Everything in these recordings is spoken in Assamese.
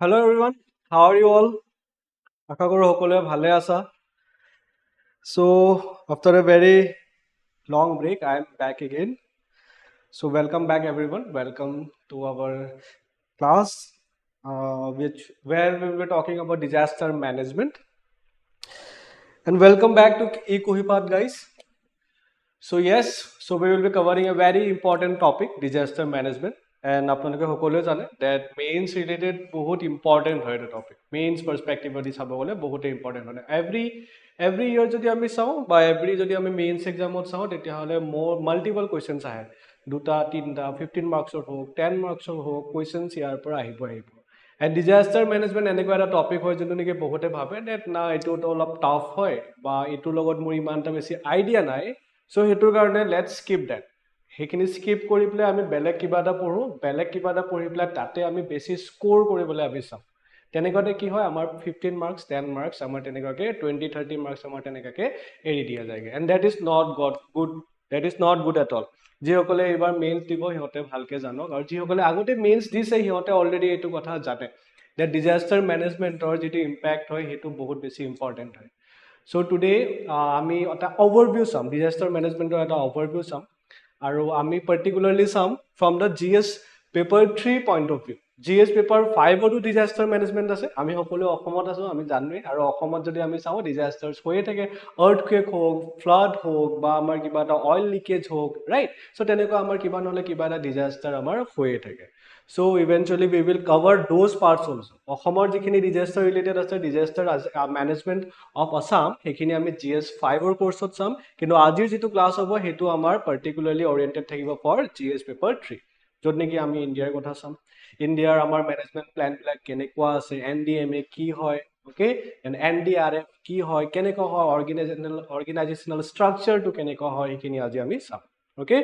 Hello everyone, how are you all? আশা কৰো সকলোৱে ভালে আছা। So after a very long break, I am back again. So welcome back everyone. Welcome to our class, which where we will be talking about disaster management. And welcome back to eKuhipath, guys. So yes, so we will be covering a very important topic, disaster management. And আপোনালোকে সকলোৱে জানে that mains related বহুত important হয় এটা topic. Mains perspective দি চাব গ'লে বহুত important হয়। Every year যদি আমি চাওঁ বা every যদি আমি mains examত চাওঁ তেতিয়াহ'লে multiple questions আহে। দুটা, তিনটা, 15 marksৰ হোক, 10 marksৰ হোক, questions ইয়াৰ পৰা আহিব। And disaster management এনেকুৱা এটা টপিক হয় যোনটো নেকি বহুতে ভাবে that না এইটোতো অলপ টাফ হয় বা এইটোৰ লগত মোৰ ইমান এটা বেছি আইডিয়া নাই। So হেতুৰ কাৰণে let's skip that. সেইখিনি স্কিপ কৰি পেলাই আমি বেলেগ কিবা এটা পঢ়ো, বেলেগ কিবা এটা পঢ়ি পেলাই তাতে আমি বেছি স্কোৰ কৰিবলৈ আমি চাম। তেনেকুৱাতে কি হয় আমাৰ 15 মাৰ্কস 10 মাৰ্কস আমাৰ তেনেকুৱাকে 20-30 মাৰ্কস আমাৰ তেনেকুৱাকে এৰি দিয়া যায়গে। And that is not good at all. যিসকলে এইবাৰ মেইনছ দিব সিহঁতে ভালকে জানক, আৰু যিসকলে আগতে মেইনছ দিছে সিহঁতে অলৰেডি এইটো কথা জানে যে ডিজাস্টাৰ মেনেজমেণ্টৰ যিটো ইম্পেক্ট হয় সেইটো বহুত বেছি ইম্পৰ্টেণ্ট হয়। So today আমি এটা overview চাম, disaster managementৰ এটা overview চাম, আৰু আমি particularly চাম from the GS paper 3 point of view. GS paper 5 তো disaster management আছে, আমি সকলো অসমত আছো, আমি জানোৱে, আৰু অসমত যদি আমি চাওঁ disasters হৈয়ে থাকে, earthquake হোক, flood হোক, বা আমাৰ কিবা এটা oil leakage হোক, right? So তেনেকুৱা আমাৰ কিবা নহলে কিবা এটা disaster আমাৰ হৈয়ে থাকে। So eventually we will cover those parts also. অসমৰ যিখিনি disaster related আছে, disaster management of Assam, সেইখিনি আমি GS 5 ৰ কোৰ্সত চাম, কিন্তু আজিৰ যিটো ক্লাস হ'ব হেতু আমাৰ particularly oriented থাকিব for GS paper 3, যত নেকি আমি ইন্ডিয়াৰ কথা চাম। ইন্ডিয়াৰ আমাৰ ম্যানেজমেন্ট প্ল্যান বিলাক কেনেকুৱা আছে, NDMA কি হয়, ওকে, এন্ড NDRF কি হয়, কেনেকুৱা হয়, organizational structure টো কেনেকুৱা হয়, সেইখিনি আজি আমি চাম। ওকে,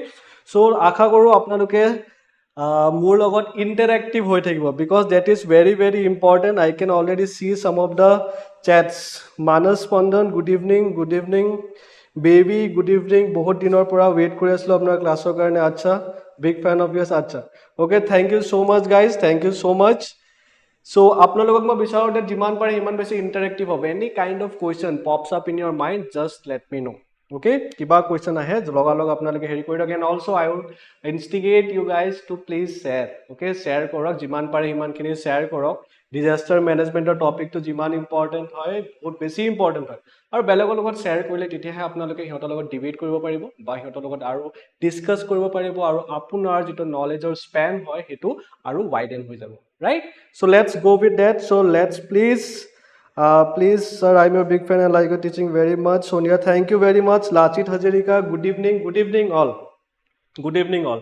সো আশা কৰো আপোনালোকে মোৰ লগত ইন্টাৰেক্টিভ হৈ থাকিব, because that is very important. I can already see some of the chats. Manas Pandan, good evening baby, good evening, বহুত দিনৰ পৰা ওয়েট কৰি আছিলো আপোনাৰ ক্লাছৰ কাৰণে। আচ্ছা, বিগ ফ্যান অফ ইয়াৰ্স। আচ্ছা, ওকে, থ্যাংক ইউ সো মাচ গাইজ, থ্যাংক ইউ সো মাচ। So আপোনালোকক মই বিচাৰো যে যিমান পাৰে ইমান বেছি ইন্টাৰেক্টিভ হ'ব। Any kind of question pops up in your mind, just let me know. Okay, কিবা কুৱেশ্যন আহে লগালগ আপোনালোকে হেৰি কৰি দিয়ক। And also' I would instigate you guys to please share. Okay, share কৰক, যিমান পাৰে সিমানখিনি শ্বেয়াৰ কৰক। ডিজাষ্টাৰ মেনেজমেণ্টৰ টপিকটো যিমান ইম্পৰ্টেণ্ট হয়, বহুত বেছি ইম্পৰ্টেণ্ট হয়, আৰু বেলেগৰ লগত শ্বেয়াৰ কৰিলে তেতিয়াহে আপোনালোকে সিহঁতৰ লগত ডিবেট কৰিব পাৰিব বা সিহঁতৰ লগত আৰু ডিছকাছ কৰিব পাৰিব, আৰু আপোনাৰ যিটো নলেজৰ স্পেন হয় সেইটো আৰু ৱাইডেন হৈ যাব, right? So let's go with that. So let's please sir, I'm your big fan and like your teaching very much. Sonia, thank you very much. Lachit Hajarika, good evening all. Good evening all.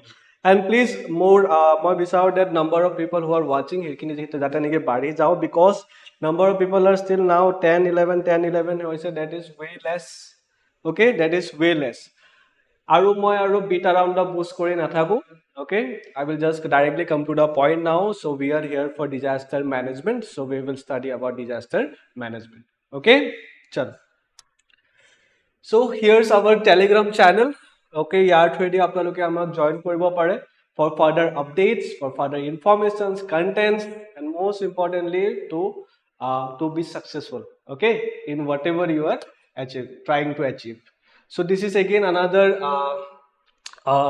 And please more মই বিচাৰো that number of people who are watching সেইখিনি যেহেতু যাতে নেকি বাঢ়ি যাও, because number of people are still now 10-11 হৈছে, that is way less. Okay, that is way less. আৰু মই আৰু beat around the bush কৰি নাথাকো। Okay, I will just directly come to the point now. So we are here for disaster management, so we will study about disaster management. Okay, chalo. So here's our Telegram channel. Okay, year through the আপোনালোকে আমাক জয়েন কৰিব পাৰে for further updates, for further informations, contents, and most importantly to be successful, okay, in whatever you are trying to achieve. So this is again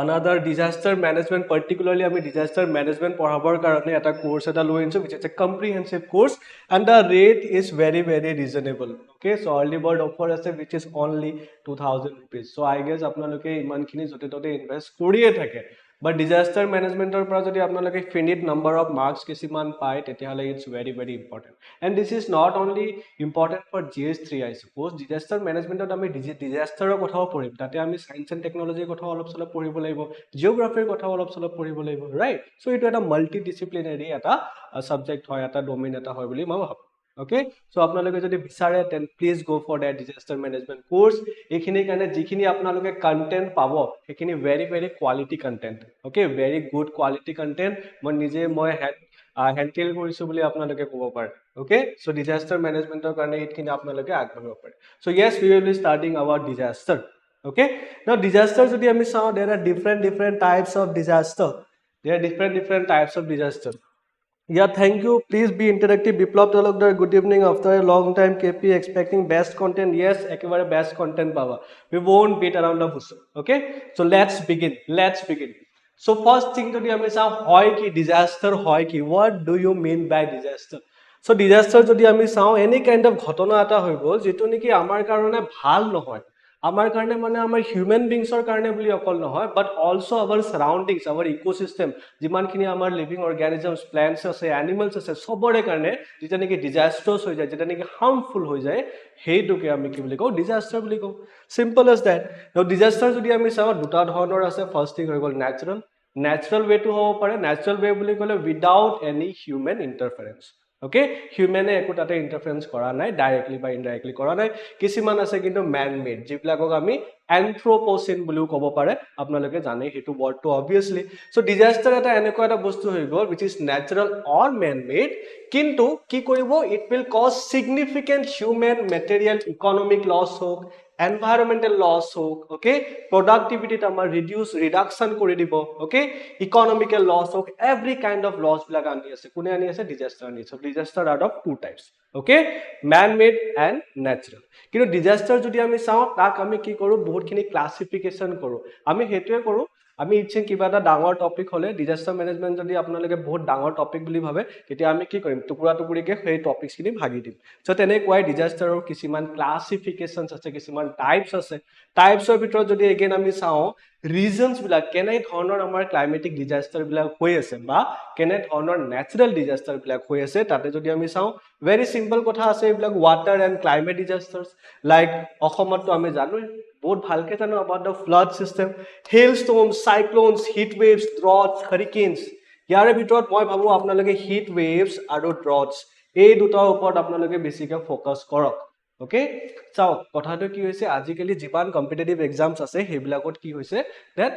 another disaster management, particularly আমি disaster management পঢ়াবৰ কাৰণে এটা course এটা লৈ আনিছো, which is a comprehensive course, and the rate is very reasonable. Okay, so early bird offer আছে, which is only 2000 rupees. So I guess আপোনালোকে ইমানখিনি যতে ততে ইনভেষ্ট কৰিয়ে থাকে, but disaster managementor পৰা যদি আপোনালোকে finite number of marks কিছুমান পায় তেতিয়াহলে it's very important. And this is not only important for GS3, I suppose. disaster managementত আমি disasterৰ কথাও পঢ়িম, তাতে আমি science and technology কথাও অলপ চলপ পঢ়িব লাগিব, জিওগ্ৰাফিৰ কথাও অলপ চলপ পঢ়িব লাগিব, right? So এইটো এটা multidisciplinary এটা subject হয়, এটা domain এটা হয় বুলি মই ভাবো। Okay, so আপোনালোকে যদি বিচাৰে then please go for that disaster management course. এইখিনি কাৰণে যিখিনি আপোনালোকে content পাব সেইখিনি very quality content. Okay, very good quality content. মই নিজে handle কৰিছো বুলি আপোনালোকে ক'ব পাৰে। Okay, so disaster managementৰ কাৰণে এইখিনি আপোনালোকে আগবাঢ়িব পাৰে। So yes, we will be starting about disaster. Okay, now disaster যদি আমি চাওঁ, there are different types of disaster. There are different types of disaster. Yeah, thank you. Please be interactive. Biplab Talukdar, good evening. After a long time, KP expecting best content. Yes, ekebare best content baba. We won't beat around the bush. Okay? So let's begin. Let's begin. So first thing to do, hoy ki disaster hoy ki. What do you mean by disaster? So disaster jodi ami sao any kind of ghotona eta hoi gol jetu niki amar karone bhal nohoy. আমাৰ কাৰণে মানে আমাৰ হিউম্যান বিংছৰ কাৰণে বুলি অকল নহয় বাট অলসো আৱাৰ সাৰাউন্ডিংছ আৱাৰ ইকোসিস্টেম যিমানখিনি আমাৰ লিভিং অৰ্গানিজমছ প্লান্টছ আছে এনিমেলছ আছে সবৰে কাৰণে যেটা নেকি ডিজাস্টাৰছ হৈ যায় যেটা নেকি হাৰ্মফুল হৈ যায় হেইটোকে আমি কি বুলি কওঁ ডিজাস্টাৰ বুলি কওঁ simple as that no disaster যদি আমি চাওঁ দুটা ধৰণৰ আছে ফাৰ্স্ট থিং হৈ গ'ল নেচাৰেল ৱেটো হ'ব পাৰে নেচাৰেল ৱে বুলি ক'লে without any human interference Okay, human ekutate interference kora nai directly by indirectly kora nai kisiman ase kintu man made jiblakok ami anthropocene buliu kobo pare apnaloke jane hetu word to obviously so disaster eta eneko eta bostu hoi gol which is natural or man made kintu ki koribo it will cause significant human material economic loss hok environmental loss hok okay productivity tamar reduction kori dibo okay economical loss hok every kind of loss bilak ani ase kune ani ase disaster ani so disaster are of two types okay man made and natural kintu disaster jodi ami sao tak ami ki koru bahut khini classification koru ami hetue koru আমি ইচ্ছে কিবা এটা ডাঙৰ টপিক হলে ডিজাস্টাৰ ম্যানেজমেন্ট যদি আপোনালোকে বহুত ডাঙৰ টপিক বুলি ভাবে তেতিয়া আমি কি কৰিম টুকুৰা টুকুৰিকে সেই টপিকখিনি ভাগি দিম সো তেনেকৈ ডিজাস্টাৰৰ কিছুমান ক্লাসিফিকেশনস আছে কিছুমান টাইপস আছে টাইপসৰ ভিতৰত যদি এগেইন আমি চাও ৰিজনস বিলাক কেনে ধৰণৰ আমাৰ ক্লাইমেটিক ডিজাস্টাৰ বিলাক হৈ আছে বা কেনে ধৰণৰ নেচাৰেল ডিজাস্টাৰ বিলাক হৈ আছে তাতে যদি আমি চাও ভেৰি সিম্পল কথা আছে এইবিলাক ওয়াটাৰ এন্ড ক্লাইমেট ডিজাস্টাৰ্স লাইক অসমতো আমি জানো বহুত ভালকে জানো about the flood system hailstorms cyclones heat waves droughts hurricanes ইয়াৰে ভিতৰত মই ভাবো আপোনালোকে heat waves আৰু droughts এই দুটাৰ ওপৰত আপোনালোকে বেছিকৈ ফোকাস কৰক ওকে চাও কথাটো কি হৈছে আজিকালি যিমান কম্পিটিটিভ এক্সামছ আছে হেবিলাকত কি হৈছে দ্যাট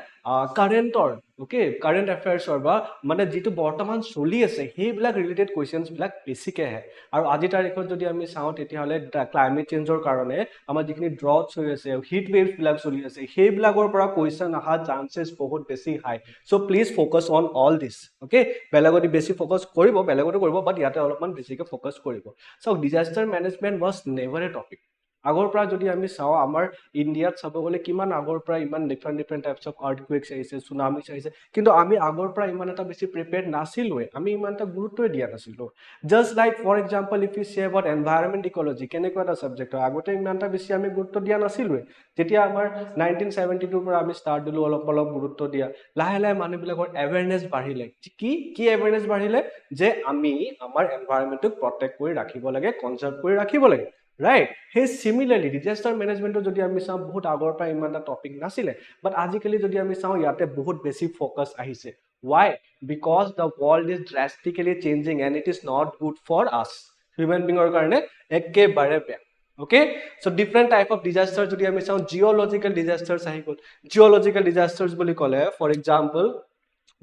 কাৰেন্টৰ ওকে কাৰেন্ট এফেয়াৰ্ছৰ বা মানে যেটো বৰ্তমান চলি আছে হেবিলাক ৰিলেটেড কোৱেশ্চনছ বিলাক বেছিকৈ আহে আৰু আজি তাৰিখত যদি আমি চাও তেতিয়া হলে ক্লাইমেট চেঞ্জৰ কাৰণে আমাৰ যিখিনি ড্ৰটছ হৈ আছে হিট ওয়েভছ বিলাক চলি আছে হেবিলাকৰ পৰা কোৱেশ্চন আহা চান্সেছ বহুত বেছি high so please focus on all this okay বেলেগতি বেছি ফোকাস কৰিব বেলেগতো কৰিব বাট ইয়াতে অলপমান বেছিকৈ ফোকাস কৰিব so disaster management was never A topic আগৰ পৰা যদি আমি চাও আমাৰ ইন্ডিয়াত চাব গলে কিমান আগৰ পৰা ইমান ডিফাৰেন্ট টাইপস অফ আৰ্থকুৱেকস আহিছে সুনামি আহিছে কিন্তু আমি আগৰ পৰা ইমান এটা বেছি প্ৰিপেয়াৰ্ড নাছিলৱে আমি ইমান এটা গুৰুত্ব দিয়া নাছিলো just like for example if you say about environment ecology কেনেকুৱা এটা সাবজেক্ট হয় আগতে ইমান এটা বেছি আমি গুৰুত্ব দিয়া নাছিলৱে যেতিয়া আমাৰ 1972 পৰা আমি স্টাৰ্ট দিলো অলপ অলপ গুৰুত্ব দিয়া লাহে লাহে মানুহবিলাকৰ এৱেৰনেছ বাঢ়িলে কি এৱেৰনেছ বাঢ়িলে যে আমি আমাৰ এনভায়ৰনমেন্টক প্ৰটেক্ট কৰি ৰাখিব লাগে কনজাৰ্ভ কৰি ৰাখিব লাগে right hey similarly disaster management jodi ami saw bahut agor pra iman ta topic nasile but ajikali jodi ami saw yate bahut besi focus ahise why because the world is drastically changing and it is not good for us human being or karone ekebare beya okay so different type of disasters jodi ami saw geological disasters ahi gol geological disasters boli kole for example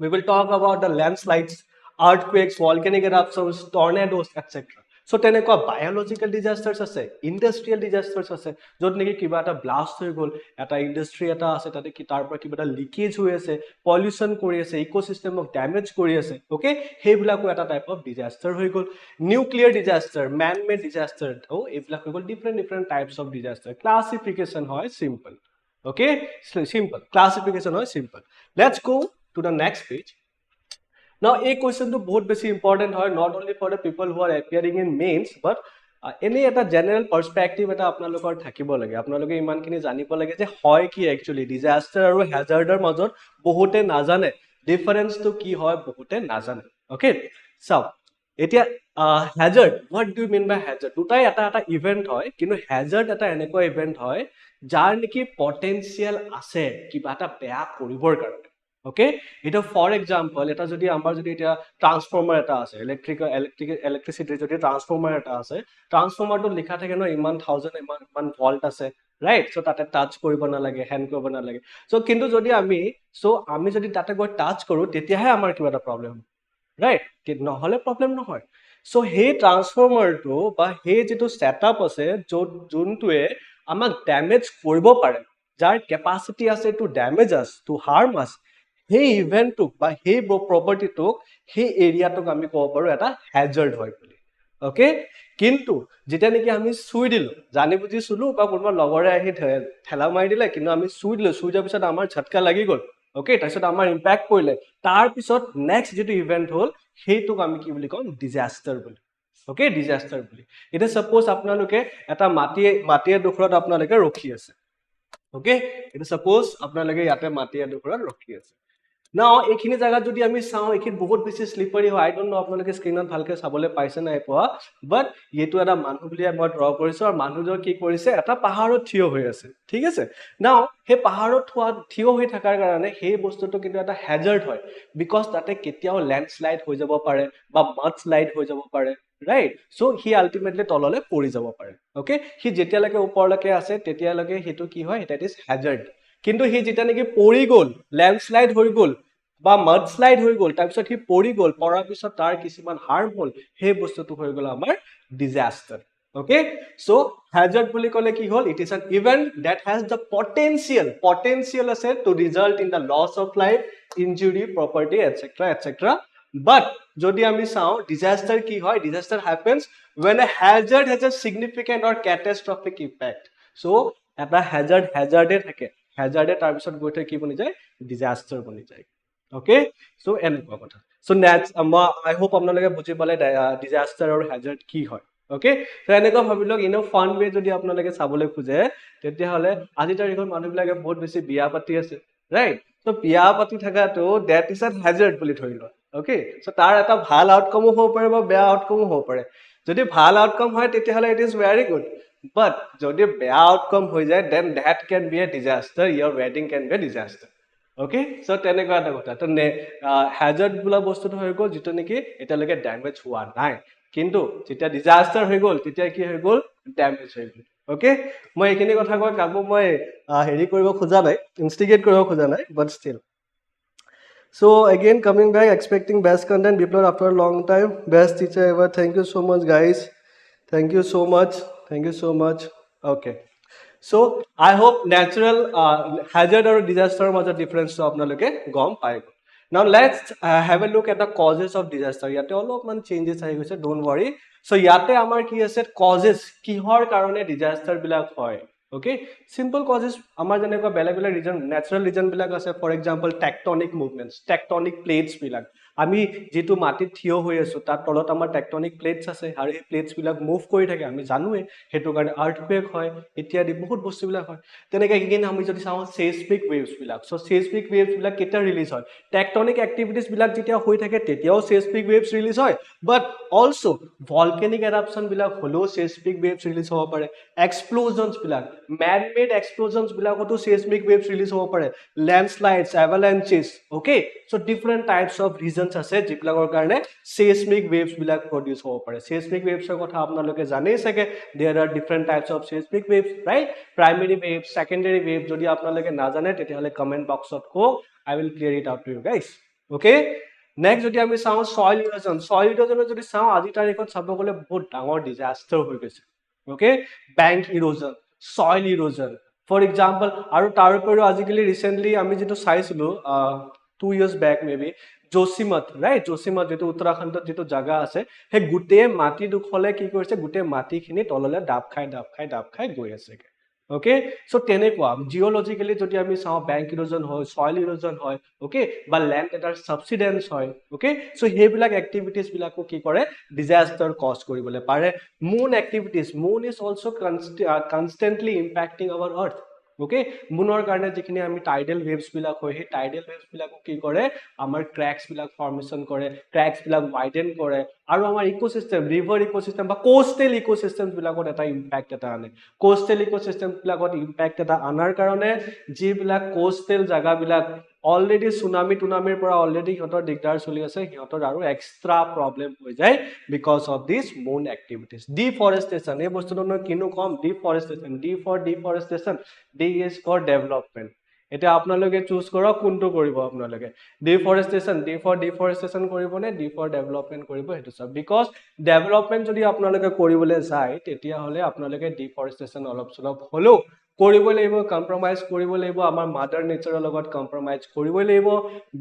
we will talk about the landslides earthquakes volcanic eruptions tornadoes etc so teneko biological disasters ase industrial disasters ase jot neki kiba eta blast hoy gol eta industry eta ase tate ki tar par kiba eta leakage hoy ase pollution kori ase ecosystem of damage kori ase okay hebla ko eta type of disaster hoy gol nuclear disaster man made disaster oh ebla hoy gol different types of disaster classification hoy simple okay simple classification hoy simple let's go to the next page now a question to bahut besi important hoy not only for the people who are appearing in mains but any eta general perspective eta apnalokor thakibo lage apnaloke iman kini janibo lage je hoy ki actually disaster aru hazard er major bahute najane difference to ki hoy bahute najane okay so etia hazard what do you mean by hazard dutai eta event hoy kintu hazard eta eneko event hoy jar niki potential ase kiba eta beya koribor karone okay এটা ফর এক্সাম্পল এটা যদি আমাৰ যদি এটা ট্ৰান্সফৰ্মাৰ এটা আছে ইলেক্ট্ৰিসিটি যদি ট্ৰান্সফৰ্মাৰ এটা আছে ট্ৰান্সফৰ্মাৰটো লিখা থাকে ন ইমান 1000 ইমান ভোল্ট আছে ৰাইট সো তাতে টাচ কৰিব না লাগে হ্যান্ড কৰিব না লাগে সো কিন্তু যদি আমি যদি তাতে গৈ টাচ কৰো তেতিয়াহে আমাৰ কিবা এটা প্ৰবলেম ৰাইট কি নহলে প্ৰবলেম নহয় সো হে ট্ৰান্সফৰ্মাৰটো বা হে যেটো সেটআপ আছে যোনটোৱে আমাক ড্যামেজ কৰিব পাৰে যাৰ ক্যাপাসিটি আছে to damage us to harm us সেই ইভেন্টটোক বা সেই প্ৰপাৰ্টিটোক সেই এৰিয়াটোক আমি ক'ব পাৰো এটা হ্যাজাৰ্ড হয় বুলি ওকে কিন্তু যেতিয়া নেকি আমি চুই দিলো জানি বুজি চুলো বা কোনোবা লগৰে আহি ঠেলা মাৰি দিলে কিন্তু আমি চুই দিলো চুই যোৱাৰ পিছত আমাৰ ঝটকা লাগি গ'ল ওকে তাৰপিছত আমাৰ ইম্পেক্ট পৰিলে তাৰ পিছত নেক্সট যেটো ইভেন্ট হ'ল সেইটোক আমি কি বুলি কম ডিজাস্টাৰ বুলি ওকে ডিজাস্টাৰ বুলি এটা সাপোজ আপোনালোকে এটা মাটিয়ে দুখৰত আপোনালোকে ৰখি আছে ওকে এটা সাপোজ আপোনালোকে ইয়াতে মাটিয়ে দুখৰত ৰখি আছে Now, এইখিনি জায়গা যদি আমি চাও এইখিনি বহুত বেছি স্লিপাৰি হয় আই ডোন্ট নো আপোনালোকে স্ক্ৰিনত ভালকে চাবলৈ পাইছে নাই পোৱা বাট এইটো এটা মানুহ বুলি মই ড্ৰ কৰিছো আৰু মানুহজন কি কৰিছে এটা পাহাৰত থিয় হৈ আছে ঠিক আছে নাও সেই পাহাৰত থিয় হৈ থকাৰ কাৰণে সেই বস্তুটো কিন্তু এটা হ্যাজাৰ্ড হয় বিকজ তাতে কেতিয়াও ল্যান্ডস্লাইড হৈ যাব পাৰে বা মাডস্লাইড হৈ যাব পাৰে right so he ultimately তললে পৰি যাব পাৰে okay he যেতিয়ালৈকে ওপৰলৈকে আছে তেতিয়ালৈকে হেতু কি হয় that is hazard কিন্তু হি যেতিয়া নেকি পৰি গল ল্যান্ডস্লাইড হৈ গল বা মাডস্লাইড হৈ গল তাৰ পিছত হি পৰি গল পৰাৰ পিছত তাৰ কিছুমান হাৰ্ম হল হে বস্তুটো হৈ গল আমাৰ ডিজাস্টাৰ okay so hazard বুলি কলে কি হল it is an event that has the potential আছে to result in the loss of life injury property etc but যদি আমি চাও disaster কি হয় disaster happens when a hazard has a significant or catastrophic impact so এটা hazard থাকে hazard তাৰ পিছত গৈ থৈ কি বনি যায় disaster বনি যায় okay so এনেকুৱা কথা so next I hope আপোনালোকে বুজি পালে disaster আৰু hazard কি হয় okay so এনেকুৱা ভাবিলক ইনো ফান ৱে যদি আপোনালোকে চাবলৈ খুজে তেতিয়া হলে আজি তাৰিখৰ মানুহবিলাকে বহুত বেছি বিয়া পাতি আছে right so বিয়া পাতি থাকাটো that is a hazard বুলি ধৰি লয় okay so তাৰ এটা ভাল আউটকাম হ'ব পাৰে বা বেয়া আউটকাম হ'ব পাৰে যদি ভাল আউটকাম হয় তেতিয়া হলে it is very good but যদি বেয়া আউটকাম হৈ যায় then that can be a disaster your wedding can be a disaster okay so তেনেকুৱা এটা কথা তো হ্যাজাৰ্ড বুলা বস্তুটো হৈ গল যেটো নেকি এটালৈকে ড্যামেজ হোৱা নাই কিন্তু যেতিয়া ডিজাস্টাৰ হৈ গল তেতিয়া কি হৈ গল ড্যামেজ হৈ গল okay মই এইখিনি কথা কৈ কাকো মই হেৰি কৰিব খোজা নাই ইনষ্টিগেট কৰিব খোজা নাই but still so again coming back expecting best content Biplab after a long time best teacher ever thank you so much guys thank you so much okay so I hope natural hazard or disaster major difference to apnaloke gom pai now let's have a look at the causes of disaster yate olopman changes ahi goise don't worry so yate amar ki ase causes kihor karone disaster bilak hoy okay simple causes amar jane ko bela region natural region bilak ase for example tectonic movements tectonic plates bilak আমি যেটো মাটিত থিয় হৈ আছো তাত তলত আমাৰ টেকটনিক প্লেটস আছে আৰু এই প্লেটস বিলাক মুভ কৰি থাকে আমি জানোৱে হেতু কাৰণে আৰ্থকুৱেক হয় ইত্যাদি বহুত বস্তু বিলাক হয় তেনেকৈ এগেইন আমি যদি চাও সেইসমিক ওয়েভস বিলাক সো সেইসমিক ওয়েভস বিলাক কেতিয়া ৰিলিজ হয় টেকটনিক এক্টিভিটিজ বিলাক যেতিয়া হৈ থাকে তেতিয়াও সেইসমিক ওয়েভস ৰিলিজ হয় বাট অলসো ভলকেনিক এৰাপশন বিলাক হলো সেইসমিক ওয়েভস ৰিলিজ হ'ব পাৰে এক্সপ্লোজনস বিলাক ম্যান মেড এক্সপ্লোজনস বিলাকতো সেইসমিক ওয়েভস ৰিলিজ হ'ব পাৰে landslides avalanches okay so different types of reasons আছে যিবিলাকৰ কাৰণে seismic waves বিলাক প্ৰডিউস হ'ব পাৰে seismic waves ৰ কথা আপোনালোকে জানেই সকে there are different types of seismic waves right primary waves secondary waves যদি আপোনালোকে না জানে তেতিয়া হলে কমেন্ট বক্সত কো I will clear it out to you guys okay next যদি আমি চাও soil erosion যদি চাও আজি তাৰিখত চাব গলে বহুত ডাঙৰ ডিজাস্টাৰ হৈ গৈছে okay bank erosion soil erosion for example আৰু তাৰ উপৰিও আজিকালি ৰিসেন্টলি আমি যেটো চাইছিলো 2 years back maybe Josimath right Josimath যেটো উত্তৰাখণ্ডত যেটো জাগা আছে হে গুটে মাটি দুখলে কি কৰিছে গুটে মাটি খিনি তললে ডাব খাই গৈ আছে okay so তেনেকুৱা জিওলজিক্যালি যদি আমি চাও bank erosion হয় soil erosion হয় okay বা land এটাৰ subsidence হয় okay so হেবিলাক এক্টিভিটিজ বিলাকো কি কৰে ডিজাস্টাৰ কজ কৰিবলে পাৰে moon activities moon is also constantly impacting our earth okay মুনৰ কাৰণে যিখিনি আমি টাইডেল ওয়েভস বিলাক হয় হে টাইডেল ওয়েভস বিলাকো কি কৰে আমাৰ ক্ৰ্যাকস বিলাক ফৰ্মেশন কৰে ক্ৰ্যাকস বিলাক ওয়াইডেন কৰে আৰু আমাৰ ইকোসিস্টেম ৰিভাৰ ইকোসিস্টেম বা কোস্টেল ইকোসিস্টেমস বিলাকত এটা ইম্প্যাক্ট এটা আনে কোস্টেল ইকোসিস্টেমস বিলাকত ইম্প্যাক্ট এটা আনাৰ কাৰণে যি বিলাক কোস্টেল জাগা বিলাক অলৰেডি সুনামিৰ পৰা অলৰেডি হতৰ দিগদাৰ চলি আছে হতৰ আৰু এক্সট্ৰা প্ৰবলেম হৈ যায় because of this moon activities deforestation এই বস্তুটো কিনো কম ডিফৰেষ্টেশন ডিফৰেষ্টেশন D is for development এটা আপোনালোকে চুজ কৰক কোনটো কৰিব আপোনালোকে ডিফৰেষ্টেশন কৰিব নে ডি ফৰ ডেভেলপমেন্ট কৰিব হেতু সব বিকজ ডেভেলপমেন্ট যদি আপোনালোকে কৰিবলৈ যায় তেতিয়া হলে আপোনালোকে ডিফৰেষ্টেশন অলপ হলো কৰিব লাগিব কম্প্ৰমাইজ কৰিব লাগিব আমাৰ মাদাৰ নেচাৰৰ লগত কম্প্ৰমাইজ কৰিব লাগিব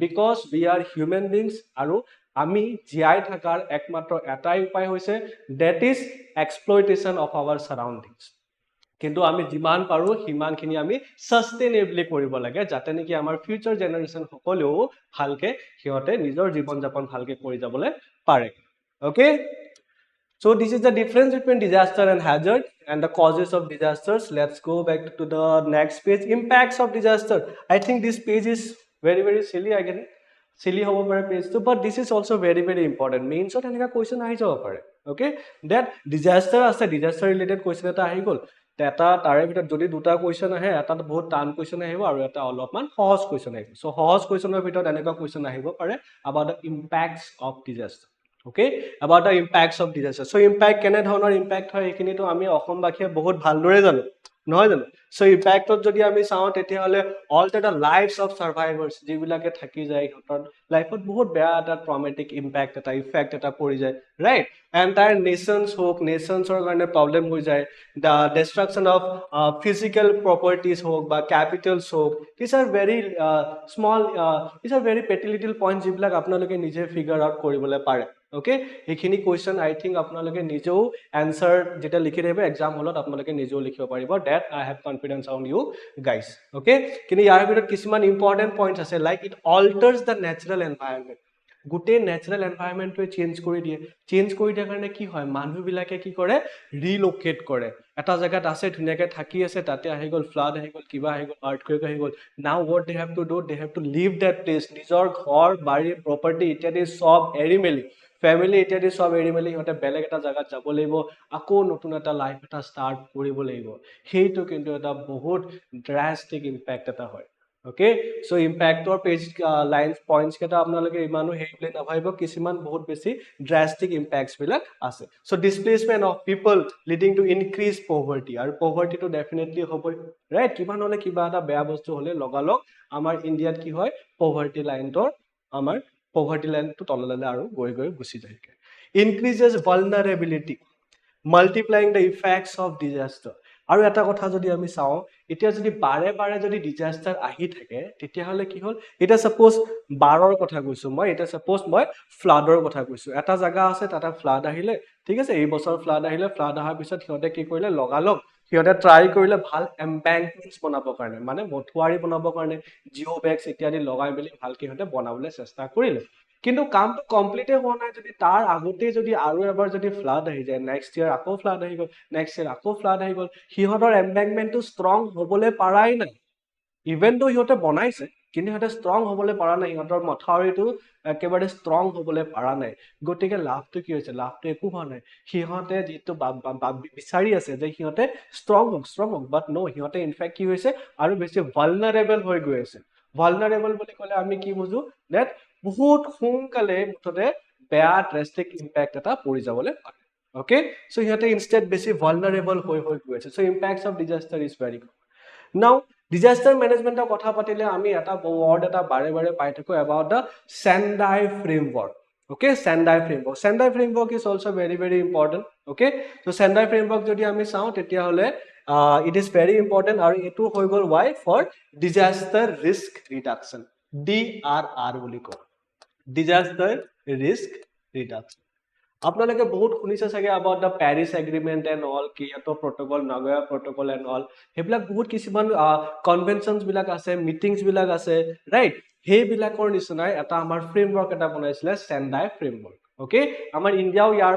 because we are human beings আৰু আমি জীয়াই থকাৰ একমাত্ৰ এটাই উপায় হৈছে that is exploitation of our surroundings কিন্তু আমি যিমান পাৰো হিমানখিনি আমি সাস্টেইনেবলি কৰিব লাগে যাতে নেকি আমাৰ ফিউচাৰ জেনাৰেশন সকলেও ভালকে হিয়তে নিজৰ জীৱন যাপন ভালকে কৰি যাবলৈ পাৰে okay so this is the difference between disaster and hazard and the causes of disasters let's go back to the next page impacts of disaster I think this page is very silly again silly hobo pare page to but this is also very important means ot enaka question ahi jabo pare okay that disaster ase disaster related question eta ahi gol eta tare bhitor jodi duta question ahe eta bahut tan question ahibo aru eta olopman সহজ question ahibo so সহজ question er bhitor enaka question ahibo pare about the impacts of disaster okay about the impacts of disaster so impact kene dhonor impact hoy ekini to ami Assam বাখিয়ে বহুত ভাল দৰে জানো নহয় জানো so impact ত যদি আমি চাও তেতিয়া হলে all the lives of survivors যিবিলাকে থাকি যায় হতৰ লাইফত বহুত বেয়া এটা ট্ৰমেটিক ইম্প্যাক্ট এটা ইফেক্ট এটা পৰি যায় ৰাইট entire nations হোক nations-ৰ কাৰণে প্ৰবলেম হৈ যায় the destruction of physical properties হোক বা capitals হোক these are very small these are very petty little points যিবিলাক আপোনালোকে নিজে ফিগাৰ আউট কৰিবলৈ পাৰে okay এখিনি কোৱেশ্চন আই থিংক আপোনালোকে নিজেও আনসাৰ যেটা লিখি দেবে এক্সাম হলত আপোনালোকে নিজেও লিখিব পাৰিব that I have confidence on you guys okay কিন্তু ইয়াৰ ভিতৰত কিছুমান ইম্পৰ্টেন্ট পইণ্টছ আছে like it alters the natural environment গুটে ন্যাচাৰাল এনভায়ৰনমেন্টটো চেঞ্জ কৰি দিয়ে চেঞ্জ কৰি দিয়াৰ কাৰণে কি হয় মানুহ বিলাকে কি কৰে ৰিলোকেট কৰে এটা জায়গাত আছে ধুনিয়াকে থাকি আছে তাতে আহি গল ফ্লাড আহি গল কিবা আহি গল আৰ্থকুৱেক আহি গল নাও what they have to do they have to leave that place নিজৰ ঘৰ বাড়ি প্ৰপাৰ্টি ইত্যাদি সব এৰি মেলি ফ্যামিলি ইত্যাদি সব এৰি মেলি হতে বেলেগ এটা জায়গাত যাব লাগিব আকৌ নতুন এটা লাইফ এটা স্টার্ট কৰিব লাগিব হেইটো কিন্তু এটা বহুত ড্ৰাস্টিক ইম্প্যাক্ট এটা হয় okay so impact or page lines points keta apnaloke imanu heile na bhaibo kisiman bahut beshi drastic impacts bilak ase so displacement of people leading to increased poverty and poverty to definitely hobo right kiman hole kiba eta beya bostu hole logalog amar india ki hoy poverty line tor amar poverty line to tolale aru goi gusi jay increases vulnerability multiplying the effects of disaster আৰু এটা কথা যদি আমি চাও এতিয়া যদি বাৰে বাৰে যদি ডিজাস্টাৰ আহি থাকে তেতিয়া হলে কি হল এটা সাপোজ বাৰৰ কথা কৈছো মই এটা সাপোজ মই ফ্লাডৰ কথা কৈছো এটা জায়গা আছে তাতে ফ্লাড আহিলে ঠিক আছে এই বছৰ ফ্লাড আহিলে ফ্লাড অহাৰ পিছত হিয়তে কি কৰিলে লগালগ হিয়তে ট্ৰাই কৰিলে ভাল এম্বাংকমেন্টস বনাবৰ কাৰণে মানে মঠুৱাৰী বনাবৰ কাৰণে জিও বেক্স ইত্যাদি লগাই মেলি ভালকে হিয়তে বনাবলৈ চেষ্টা কৰিলে কিন্তু কামটো কমপ্লিট হোৱা নাই যদি তাৰ আগতে যদি আৰু এবাৰ যদি ফ্লাড আহি যায় নেক্সট ইয়াৰ আকৌ ফ্লাড আহি গল নেক্সট ইয়াৰ আকৌ ফ্লাড আহি গল হিহতৰ এম্বাংকমেন্টটো ষ্ট্ৰং হ'বলৈ পাৰাই নাই ইভেন দো হিহতে বনাইছে কিন্তু হিহতে ষ্ট্ৰং হ'বলৈ পাৰা নাই হিহতৰ মথাউৰিটো একেবাৰে ষ্ট্ৰং হ'বলৈ পাৰা নাই গতিকে লাভটো কি হৈছে লাভটো একো হোৱা নাই হিহতে যেটো বিচাৰি আছে যে হিহতে ষ্ট্ৰং হক বাট নো হিহতে ইনফেক্ট কি হৈছে আৰু বেছি ভালনাৰেবল হৈ গৈ আছে ভালনাৰেবল বুলি ক'লে আমি কি বুজো that বহুত সোনকালে মুঠতে বেয়া ড্ৰাস্টিক ইম্প্যাক্ট এটা পৰি যাবলৈ পাৰে okay so হিহতে ইনষ্টেড বেছি ভালনাৰেবল হৈ গৈ আছে so impacts of disaster is very common now disaster management er কথা পাতিলে আমি এটা ওয়ার্ড এটা বাৰে বাৰে পাই থাকো about the Sendai framework okay Sendai framework is also very important okay so Sendai framework যদি আমি চাও তেতিয়া হলে it is very important আৰু এটো হৈ গল why for disaster risk reduction DRR বুলি কয় disaster risk reduction আপোনালোকে বহুত শুনিছে চাগে about the Paris agreement and all Kyoto protocol Nagoya protocol and all হেবিলাক বহুত কিছুমান কনভেনশনস বিলাক আছে মিটিংস বিলাক আছে ৰাইট হে বিলাকৰ নিচিনাই এটা আমাৰ ফ্ৰেমৱৰ্ক এটা বনাইছিলে Sendai framework okay আমাৰ ইন্ডিয়াও ইয়াৰ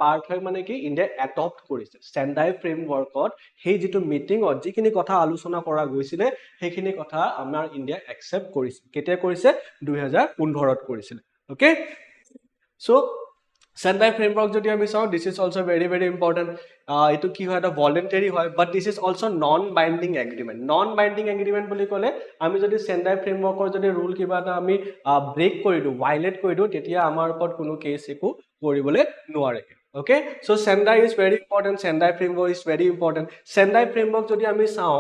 পাৰ্ট হয় মানে কি ইন্ডিয়া এডপ্ট কৰিছে Sendai frameworkত হে যেটো মিটিংত যিখিনি কথা আলোচনা কৰা গৈছিলে হেখিনি কথা আমাৰ ইন্ডিয়া একচেপ্ট কৰিছে কেতিয়া কৰিছে 2015ত কৰিছিল okay so Sendai framework jodi ami sao this is also very important etu ki hoy eta voluntary hoy but this is also non binding agreement boli kole ami jodi Sendai framework or jodi rule kiba ta ami break kori do violate kori do tetia amar upor kono case eku koribole nuare okay so Sendai is very important Sendai framework is very important Sendai framework jodi ami sao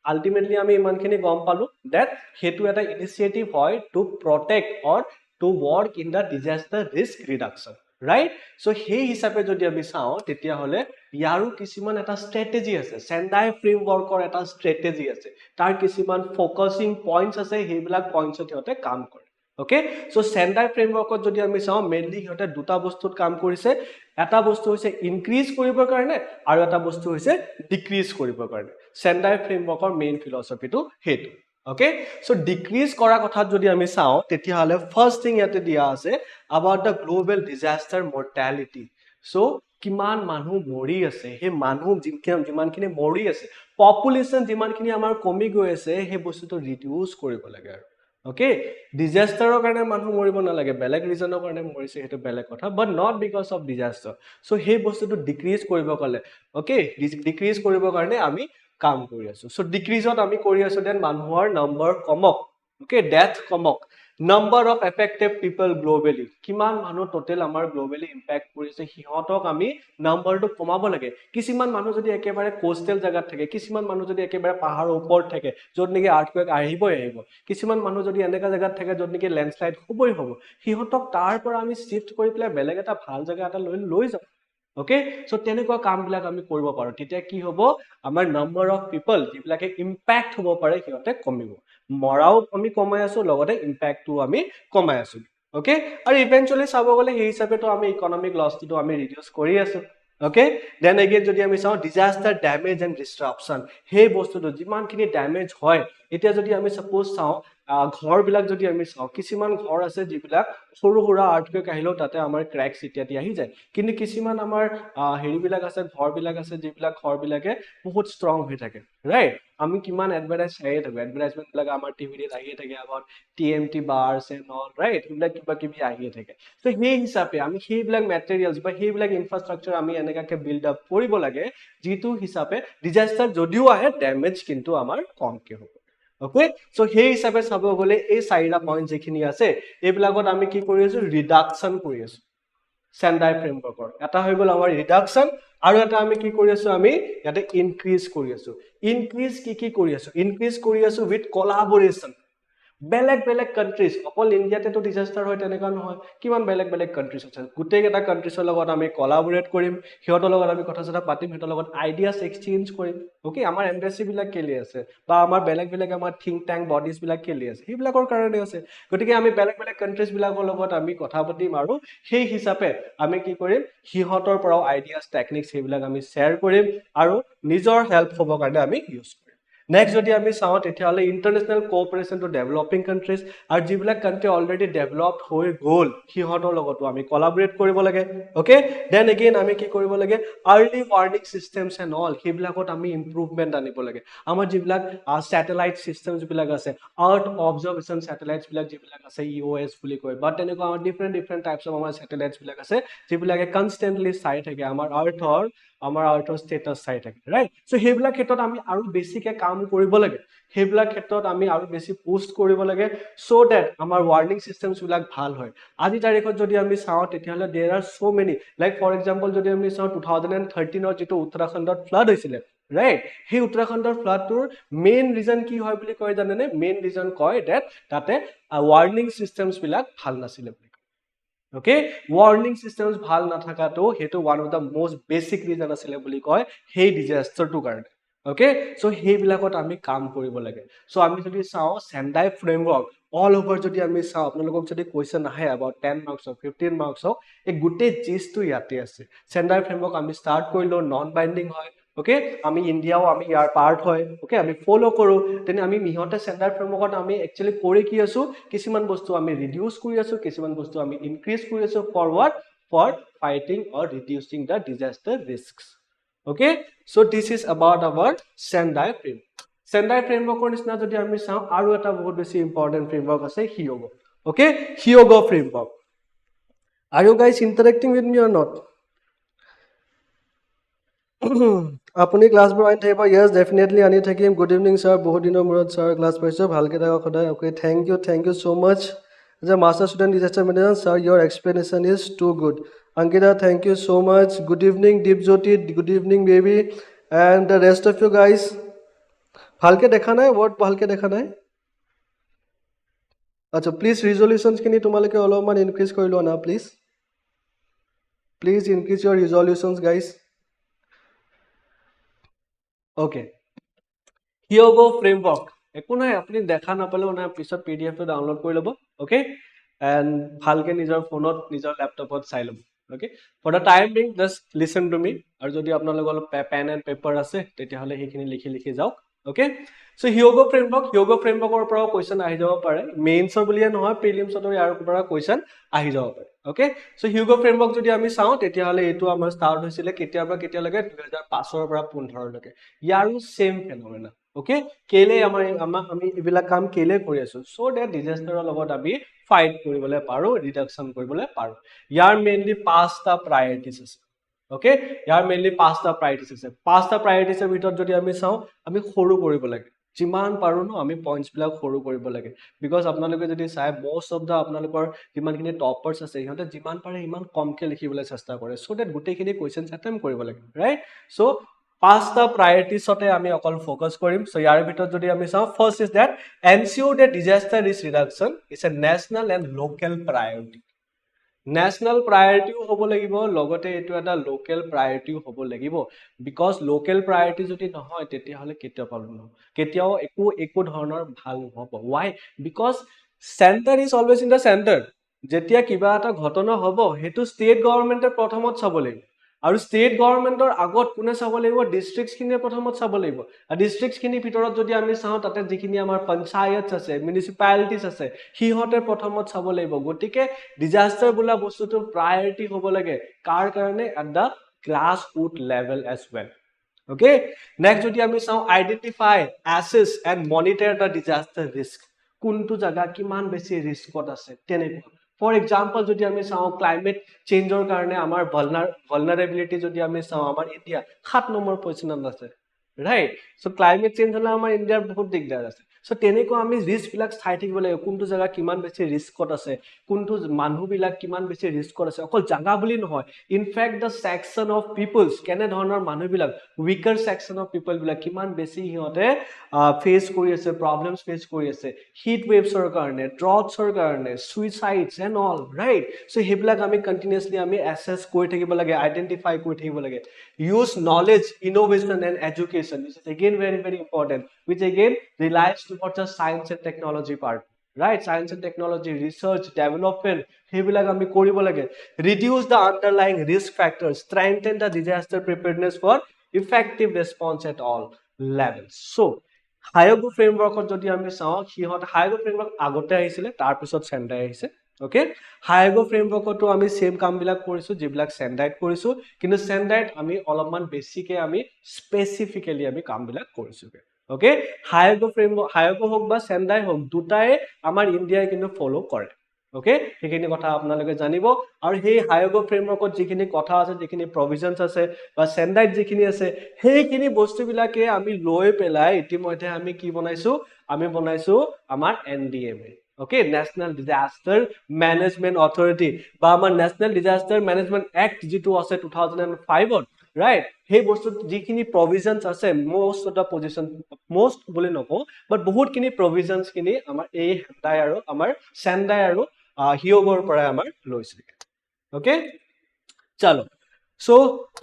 ultimately ami iman khini gom palu that hetu eta initiative hoy to protect or to work in the disaster risk reduction right? So সেই হিচাপে যদি আমি চাওঁ তেতিয়া হলে ইয়াৰো কিছুমান এটা স্ট্ৰেটেজি আছে Sendai frameworkৰ এটা স্ট্ৰেটেজি আছে তাৰ কিছুমান ফোকাসিং পইণ্টস আছে সেইবিলাক পইণ্টছত হিহঁতে কাম কৰে okay so Sendai frameworkত যদি আমি চাওঁ মেইনলি হিহঁতে দুটা বস্তুত কাম কৰিছে এটা বস্তু হৈছে ইনক্ৰিজ কৰিবৰ কাৰণে আৰু এটা বস্তু হৈছে ডিক্ৰিজ কৰিবৰ কাৰণে Sendai frameworkৰ মেইন ফিলসফিটো হেতু okay so decrease করা কথা যদি আমি চাও তেতিয়া হলে ফার্স্ট থিং ইয়াতে দিয়া আছে about the global disaster mortality so কিমান মানুহ মৰি আছে হে মানুহ যিমানখিনি মৰি আছে পপুলেশন যিমানখিনি আমাৰ কমি গৈ আছে হে বস্তুটো ৰিডিউস কৰিব লাগে আৰু okay disasterৰ কাৰণে মানুহ মৰিব নালাগে বেলেগ ৰিজনৰ কাৰণে মৰিছে হেতু বেলেগ কথা but not because of disaster so হে বস্তুটো ডিক্ৰিজ কৰিব কলে okay ডিক্ৰিজ কৰিব কাৰণে আমি কাম কৰি আছো so decreaseত আমি কৰি আছো দেন মানুহৰ নম্বৰ কমক okay death কমক number of affected people globally কিমান মানুহ টোটাল আমাৰ গ্লোবালি ইমপ্যাক্ট কৰিছে হিহঁতক আমি নম্বৰটো কমাব লাগে কিছুমান মানুহ যদি একেবাৰে কোস্টাল জায়গাত থাকে কিছুমান মানুহ যদি একেবাৰে পাহাৰৰ ওপৰত থাকে যত নেকি আৰ্থকুৱেক আহিব কিছুমান মানুহ যদি এনেকা জায়গাত থাকে যত নেকি ল্যান্ডস্লাইড হ'বই হ'ব হিহঁতক তাৰ পৰা আমি শিফট কৰি পেলাই বেলেগ এটা ভাল জায়গা এটা লৈ যাম okay so তেনেকুৱা কাম বিলাক আমি কৰিব পাৰো তেতিয়া কি হ'ব আমাৰ নাম্বাৰ অফ পিপল যিবিলাকে ইমপ্যাক্ট হ'ব পাৰে হিহঁতে কমিব মৰাও আমি কমাই আছো লগতে ইমপ্যাক্টটো আমি কমাই আছো okay আৰু ইভেন্টুয়ালি চাব গলে সেই হিচাপেটো আমি ইকোনমিক লছটো আমি ৰিডিউস কৰি আছো okay then again যদি আমি চাও ডিজাস্টাৰ ড্যামেজ এন্ড ডিস্ট্ৰাপশন হে বস্তুটো যিমানখিনি ড্যামেজ হয় এতিয়া যদি আমি সাপোজ চাও ঘৰ বিলাক যদি আমি চাও কিছুমান ঘৰ আছে যিবিলাক সৰু সৰু আৰ্থকুৱেক আহিলেও তাতে আমাৰ ক্ৰ্যাকস ইত্যাদি আহি যায় কিন্তু কিছুমান আমাৰ হেৰি বিলাক আছে ঘৰ বিলাক আছে যিবিলাক ঘৰ বিলাকে বহুত ষ্ট্ৰং হৈ থাকে ৰাইট আমি কিমান এডভাৰটাইজ চাইয়ে থাকো এডভাৰটাইজমেন্ট বিলাক আমাৰ টিভিত আহিয়ে থাকে about TMT bars and all right এইবিলাক কিবা কিবি আহিয়ে থাকে so সেই হিচাপে আমি সেইবিলাক ম্যাটেৰিয়েলস বা সেইবিলাক ইনফ্ৰাষ্ট্ৰাকচাৰ আমি এনেকাকে বিল্ড আপ কৰিব লাগে যিটো হিচাপে ডিজাস্টাৰ যদিও আহে ড্যামেজ কিন্তু আমাৰ কমকে হ'ব okay so সেই হিচাপে চাব গলে এই চাৰিটা পইণ্ট যিখিনি আছে এইবিলাকত আমি কি কৰি আছো ৰিডাকশন কৰি আছো Sendai frameworkৰ এটা হৈ গল আমাৰ ৰিডাকশন আৰু এটা আমি কি কৰি আছো আমি ইয়াতে ইনক্ৰিজ কৰি আছো ইনক্ৰিজ কি কৰি আছো ইনক্ৰিজ কৰি আছো উইথ কোলাবোৰেচন বেলেগ বেলেগ কান্ট্ৰিজ অকল ইন্ডিয়াতেটো ডিজাস্টাৰ হয় তেনেকা নহয় কিমান বেলেগ বেলেগ কান্ট্ৰিজ আছে গুটেই এটা কান্ট্ৰিজৰ লগত আমি কোলাবোৰেট কৰিম হিহঁতৰ লগত আমি কথা চথা পাতিম হিহঁতৰ লগত আইডিয়াস এক্সচেঞ্জ কৰিম ওকে আমাৰ এমবেসি বিলাক কেলে আছে বা আমাৰ বেলেগ বেলেগ আমাৰ থিংক ট্যাঙ্ক বডিজ বিলাক কেলে আছে সেইবিলাকৰ কাৰণে আছে গতিকে আমি বেলেগ বেলেগ কান্ট্ৰিজ বিলাকৰ লগত আমি কথা পাতিম আৰু সেই হিচাপে আমি কি কৰিম হিহঁতৰ পৰাও আইডিয়াস টেকনিক্স সেইবিলাক আমি শেয়াৰ কৰিম আৰু নিজৰ হেল্প হ'বৰ কাৰণে আমি ইউজ কৰিম Next যদি আমি চাও তেতিয়ালে ইন্টাৰনেশনাল কোঅপাৰেশন টু ডেভেলপিং কান্ট্ৰিজ আৰু যিবিলাক কান্ট্ৰি অলৰেডি ডেভেলপড হৈ গল হিহঁতৰ লগতো আমি কোলাবৰেট কৰিব লাগে ওকে দেন এগেইন আমি কি কৰিব লাগে আৰ্লি ওয়াৰ্নিং সিস্টেমছ এন্ড অল হিবিলাকত আমি ইমপ্ৰুভমেন্ট আনিব লাগে আমাৰ যিবিলাক স্যাটেলাইট সিস্টেমছ বিলাক আছে আৰ্থ অবজাৰভেশন স্যাটেলাইটছ বিলাক যিবিলাক আছে EOS বুলি কয় বা তেনেকুৱা আমাৰ ডিফাৰেন্ট টাইপছ অফ আমাৰ স্যাটেলাইটছ বিলাক আছে যিবিলাকে কনস্ট্যান্টলি চাই থাকে আমাৰ আৰ্থৰ ষ্টেটাস চাই থাকে ৰাইট সো হেবিলাক ক্ষেত্ৰত আমি আৰু বেছিকে কাম কৰিব লাগে হেবিলাক ক্ষেত্ৰত আমি আৰু বেছি পোষ্ট কৰিব লাগে সো দ্যাট আমাৰ ওয়াৰ্নিং সিস্টেমছ বিলাক ভাল হয় আজি তাৰিখত যদি আমি চাও তেতিয়ালে there are so many like for example যদি আমি চাও 2013 ৰ যেটো উত্তৰাখণ্ডত ফ্লাড হৈছিল ৰাইট হে উত্তৰাখণ্ডৰ ফ্লাডটোৰ মেইন ৰিজন কি হয় বুলি কয় জানেনে মেইন ৰিজন কয় দ্যাট তাতে ওয়াৰ্নিং সিস্টেমছ বিলাক ভাল নাছিল okay warning systems bhal na thaka to hetu one of the most basic reason asile boli koy hey disaster to karone okay so hey bilakot ami kaam koribo lage so ami jodi sao Sendai framework all over jodi ami sao apnalokok jodi question ahe about 10 marks or 15 marks e gutte gist tu yate ase Sendai framework ami start korilo non binding hoy okay আমি ইন্ডিয়াও আমি ইয়াৰ পাৰ্ট হয় okay আমি ফলো কৰো তেনে আমি মিহতে Sendai frameworkত আমি একচুয়ালি কৰি কি আছো কিছুমান বস্তু আমি ৰিডিউস কৰি আছো কিছুমান বস্তু আমি ইনক্ৰিজ কৰি আছো forward for fighting or reducing the disaster risks okay so this is about our Sendai framework Sendai frameworkৰ নিচিনা যদি আমি চাও আৰু এটা বহুত বেছি ইম্পৰ্টেন্ট framework আছে Hyogo okay Hyogo framework are you guys interacting with me or not আপুনি ক্লাস বোৰ আনি থাকিব yes definitely আনি থাকিম good evening sir বহুত দিনৰ মূৰত sir ক্লাস পাইছো ভালকে থাকক সদায় okay thank you so much as a master student disaster management sir your explanation is too good Ankita thank you so much good evening Deepjyoti good evening baby and the rest of you guys ভালকে দেখা নাই word ভালকে দেখা নাই আচ্ছা প্লিজ ৰিজলিউশনছ কিনি তোমালকে অলপমান ইনক্ৰিজ কৰি লোৱা না please Please increase your resolutions, guys. Okay. Hyogo framework. একো নাই আপুনি দেখা নাপালেও না পিছত PDF টো ডাউনলোড কৰি ল'ব ওকে এন্ড ভালকে নিজৰ ফোনত নিজৰ ল্যাপটপত চাই ল'ব okay for the time being just listen to me আৰু যদি আপোনালোকৰ পেন এন্ড পেপাৰ আছে তেতিয়াহলে সেইখিনি লিখি যাওক ওকে সো হিয়োগো ফ্ৰেমৱৰ্কৰ পৰা কোৱেশ্চন আহি যাব পাৰে মেইনছৰ বুলিয়ে নহয় প্ৰিলিমছৰ ইয়াৰ পৰা কোৱেশ্চন আহি যাব পাৰে ওকে সো হিয়োগো ফ্ৰেমৱৰ্ক যদি আমি চাও তেতিয়াহলে এটো আমাৰ ষ্টাৰ্ট হৈছিল কেতিয়ালৈকে 2005 ৰ পৰা 15 লৈকে ইয়াৰো সেম ফেনোমেনা ওকে কেলে আমি ইবিলা কাম কেলে কৰি আছো সো দ্যাট ডিজাস্টাৰৰ লগত আমি ফাইট কৰিবলৈ পাৰো ৰিডাকশন কৰিবলৈ পাৰো ইয়াৰ মেইনলি পাঁচটা প্ৰায়োৰিটিজ আছে ওকে ইয়াৰ মেইনলি পাঁচটা প্ৰায়োৰিটিজ আছে পাঁচটা প্ৰায়োৰিটিজৰ ভিতৰত যদি আমি চাও আমি সৰু কৰিব লাগে যিমান পাৰো ন আমি পইণ্টছ বিলাক সৰু কৰিব লাগে বিকজ আপোনালোকে যদি চাই মোষ্ট অফ দা আপোনালোকৰ যিমানখিনি টপাৰ্স আছে ইহঁতে যিমান পাৰে ইমান কমকে লিখিবলৈ চেষ্টা কৰে সো দ্যাট গোটেইখিনি কোৱেশ্চনছ এটেম্প কৰিব লাগে ৰাইট সো পাঁচটা প্ৰায়োৰিটিজতে আমি অকল ফোকাস কৰিম সো ইয়াৰ ভিতৰত যদি আমি চাও first is that ensure that disaster risk reduction is a national and local priority national প্ৰায়োৰিটিও হ'ব লাগিব লগতে এটো এটা লোকেল প্ৰায়োৰিটিও হ'ব লাগিব বিকজ লোকেল প্ৰায়োৰিটি যদি নহয় তেতিয়াহলে কেতিয়াও পালো ন কেতিয়াও একো ধৰণৰ ভাল নহব why because center is always in the center যেতিয়া কিবা এটা ঘটনা হ'ব হেতু ষ্টেট গৱৰ্ণমেণ্টৰ প্ৰথমত চাব লাগিব আৰু ষ্টেট গৱৰ্ণমেণ্টৰ আগত কোনে চাব লাগিব ডিস্ট্ৰিক্টছ খিনি প্ৰথমত চাব লাগিব আৰু ডিস্ট্ৰিক্টছ খিনি ভিতৰত যদি আমি চাও তাতে যিখিনি আমাৰ পঞ্চায়ত আছে মিউনিসিপালিটিজ আছে হিহতে প্ৰথমত চাব লাগিব গটিকে ডিজাস্টাৰ বুলা বস্তুটো প্ৰায়োৰিটি হ'ব লাগে কাৰ কাৰণে at the grass root level as well okay next যদি আমি চাও identify assess and monitor the disaster risk কোনটো জায়গা কিমান বেছি ৰিস্কত আছে তেনেকুৱা For example, যদি আমি চাও ক্লাইমেট চেঞ্জৰ কাৰণে আমাৰ vulnerability যদি আমি চাও আমাৰ ইন্ডিয়া 7 নম্বৰ পজিশনত আছে ৰাইট সো ক্লাইমেট চেঞ্জ হলে আমাৰ ইন্ডিয়াৰ বহুত দিগদাৰ আছে সো তেনেকুৱা আমি ৰিস্ক বিলাক চাই থাকিব লাগে কোনটো জায়গা কিমান বেছি ৰিস্কত আছে কোনটো মানুহ বিলাক কিমান বেছি ৰিস্কত আছে অকল জায়গা বুলি নহয় in fact the section of peoples কেনে ধৰণৰ মানুহ বিলাক উইকাৰ সেকশন অফ পিপল বিলাক কিমান বেছি হিতে ফেস কৰি আছে প্ৰবলেমস ফেস কৰি আছে হিট ওয়েভছৰ কাৰণে ড্ৰটছৰ কাৰণে সুইসাইডস এন্ড অল ৰাইট সো হেবিলাক আমি কন্টিনিউয়াসলি আমি অ্যাসেস কৰি থাকিব লাগে আইডেন্টিফাই কৰি থাকিব লাগে use knowledge innovation and education which is again very important which again relies towards the science and technology part right science and technology research development hebilak ami koribo lage reduce the underlying risk factors strengthen the disaster preparedness for effective response at all levels so Hyogo framework jodi ami sao hihot Hyogo framework agote ahisile tar pisot Sendai ahise okay Hyogo framework to ami same কাম বিলাক কৰিছো যেবিলাক Sendai কৰিছো কিন্তু Sendai আমি অলপমান বেছিকে আমি স্পেসিফিক্যালি আমি কাম বিলাক কৰিছো okay Hyogo framework Hyogo হক বা Sendai হক দুটাই আমাৰ ইন্ডিয়াই কিন্তু ফলো কৰে okay সেইখিনি কথা আপোনালোকে জানিব আৰু সেই Hyogo frameworkত যিখিনি কথা আছে যিখিনি প্ৰভিজনস আছে বা Sendai যিখিনি আছে সেইখিনি বস্তু বিলাকে আমি লৈ পেলাই ইতিমধ্যে আমি কি বনাইছো আমি বনাইছো আমাৰ NDMA okay National Disaster Management Authority বা আমাৰ National Disaster Management Act যেটো আছে 2005 ত right hey বস্তু যিখিনি provisions আছে most of the position most বলি নকো but বহুত কিনি provisions কিনি আমাৰ এই Sendai আৰু আমাৰ Sendai আৰু Hyogor পৰা আমাৰ লৈছে okay চলো so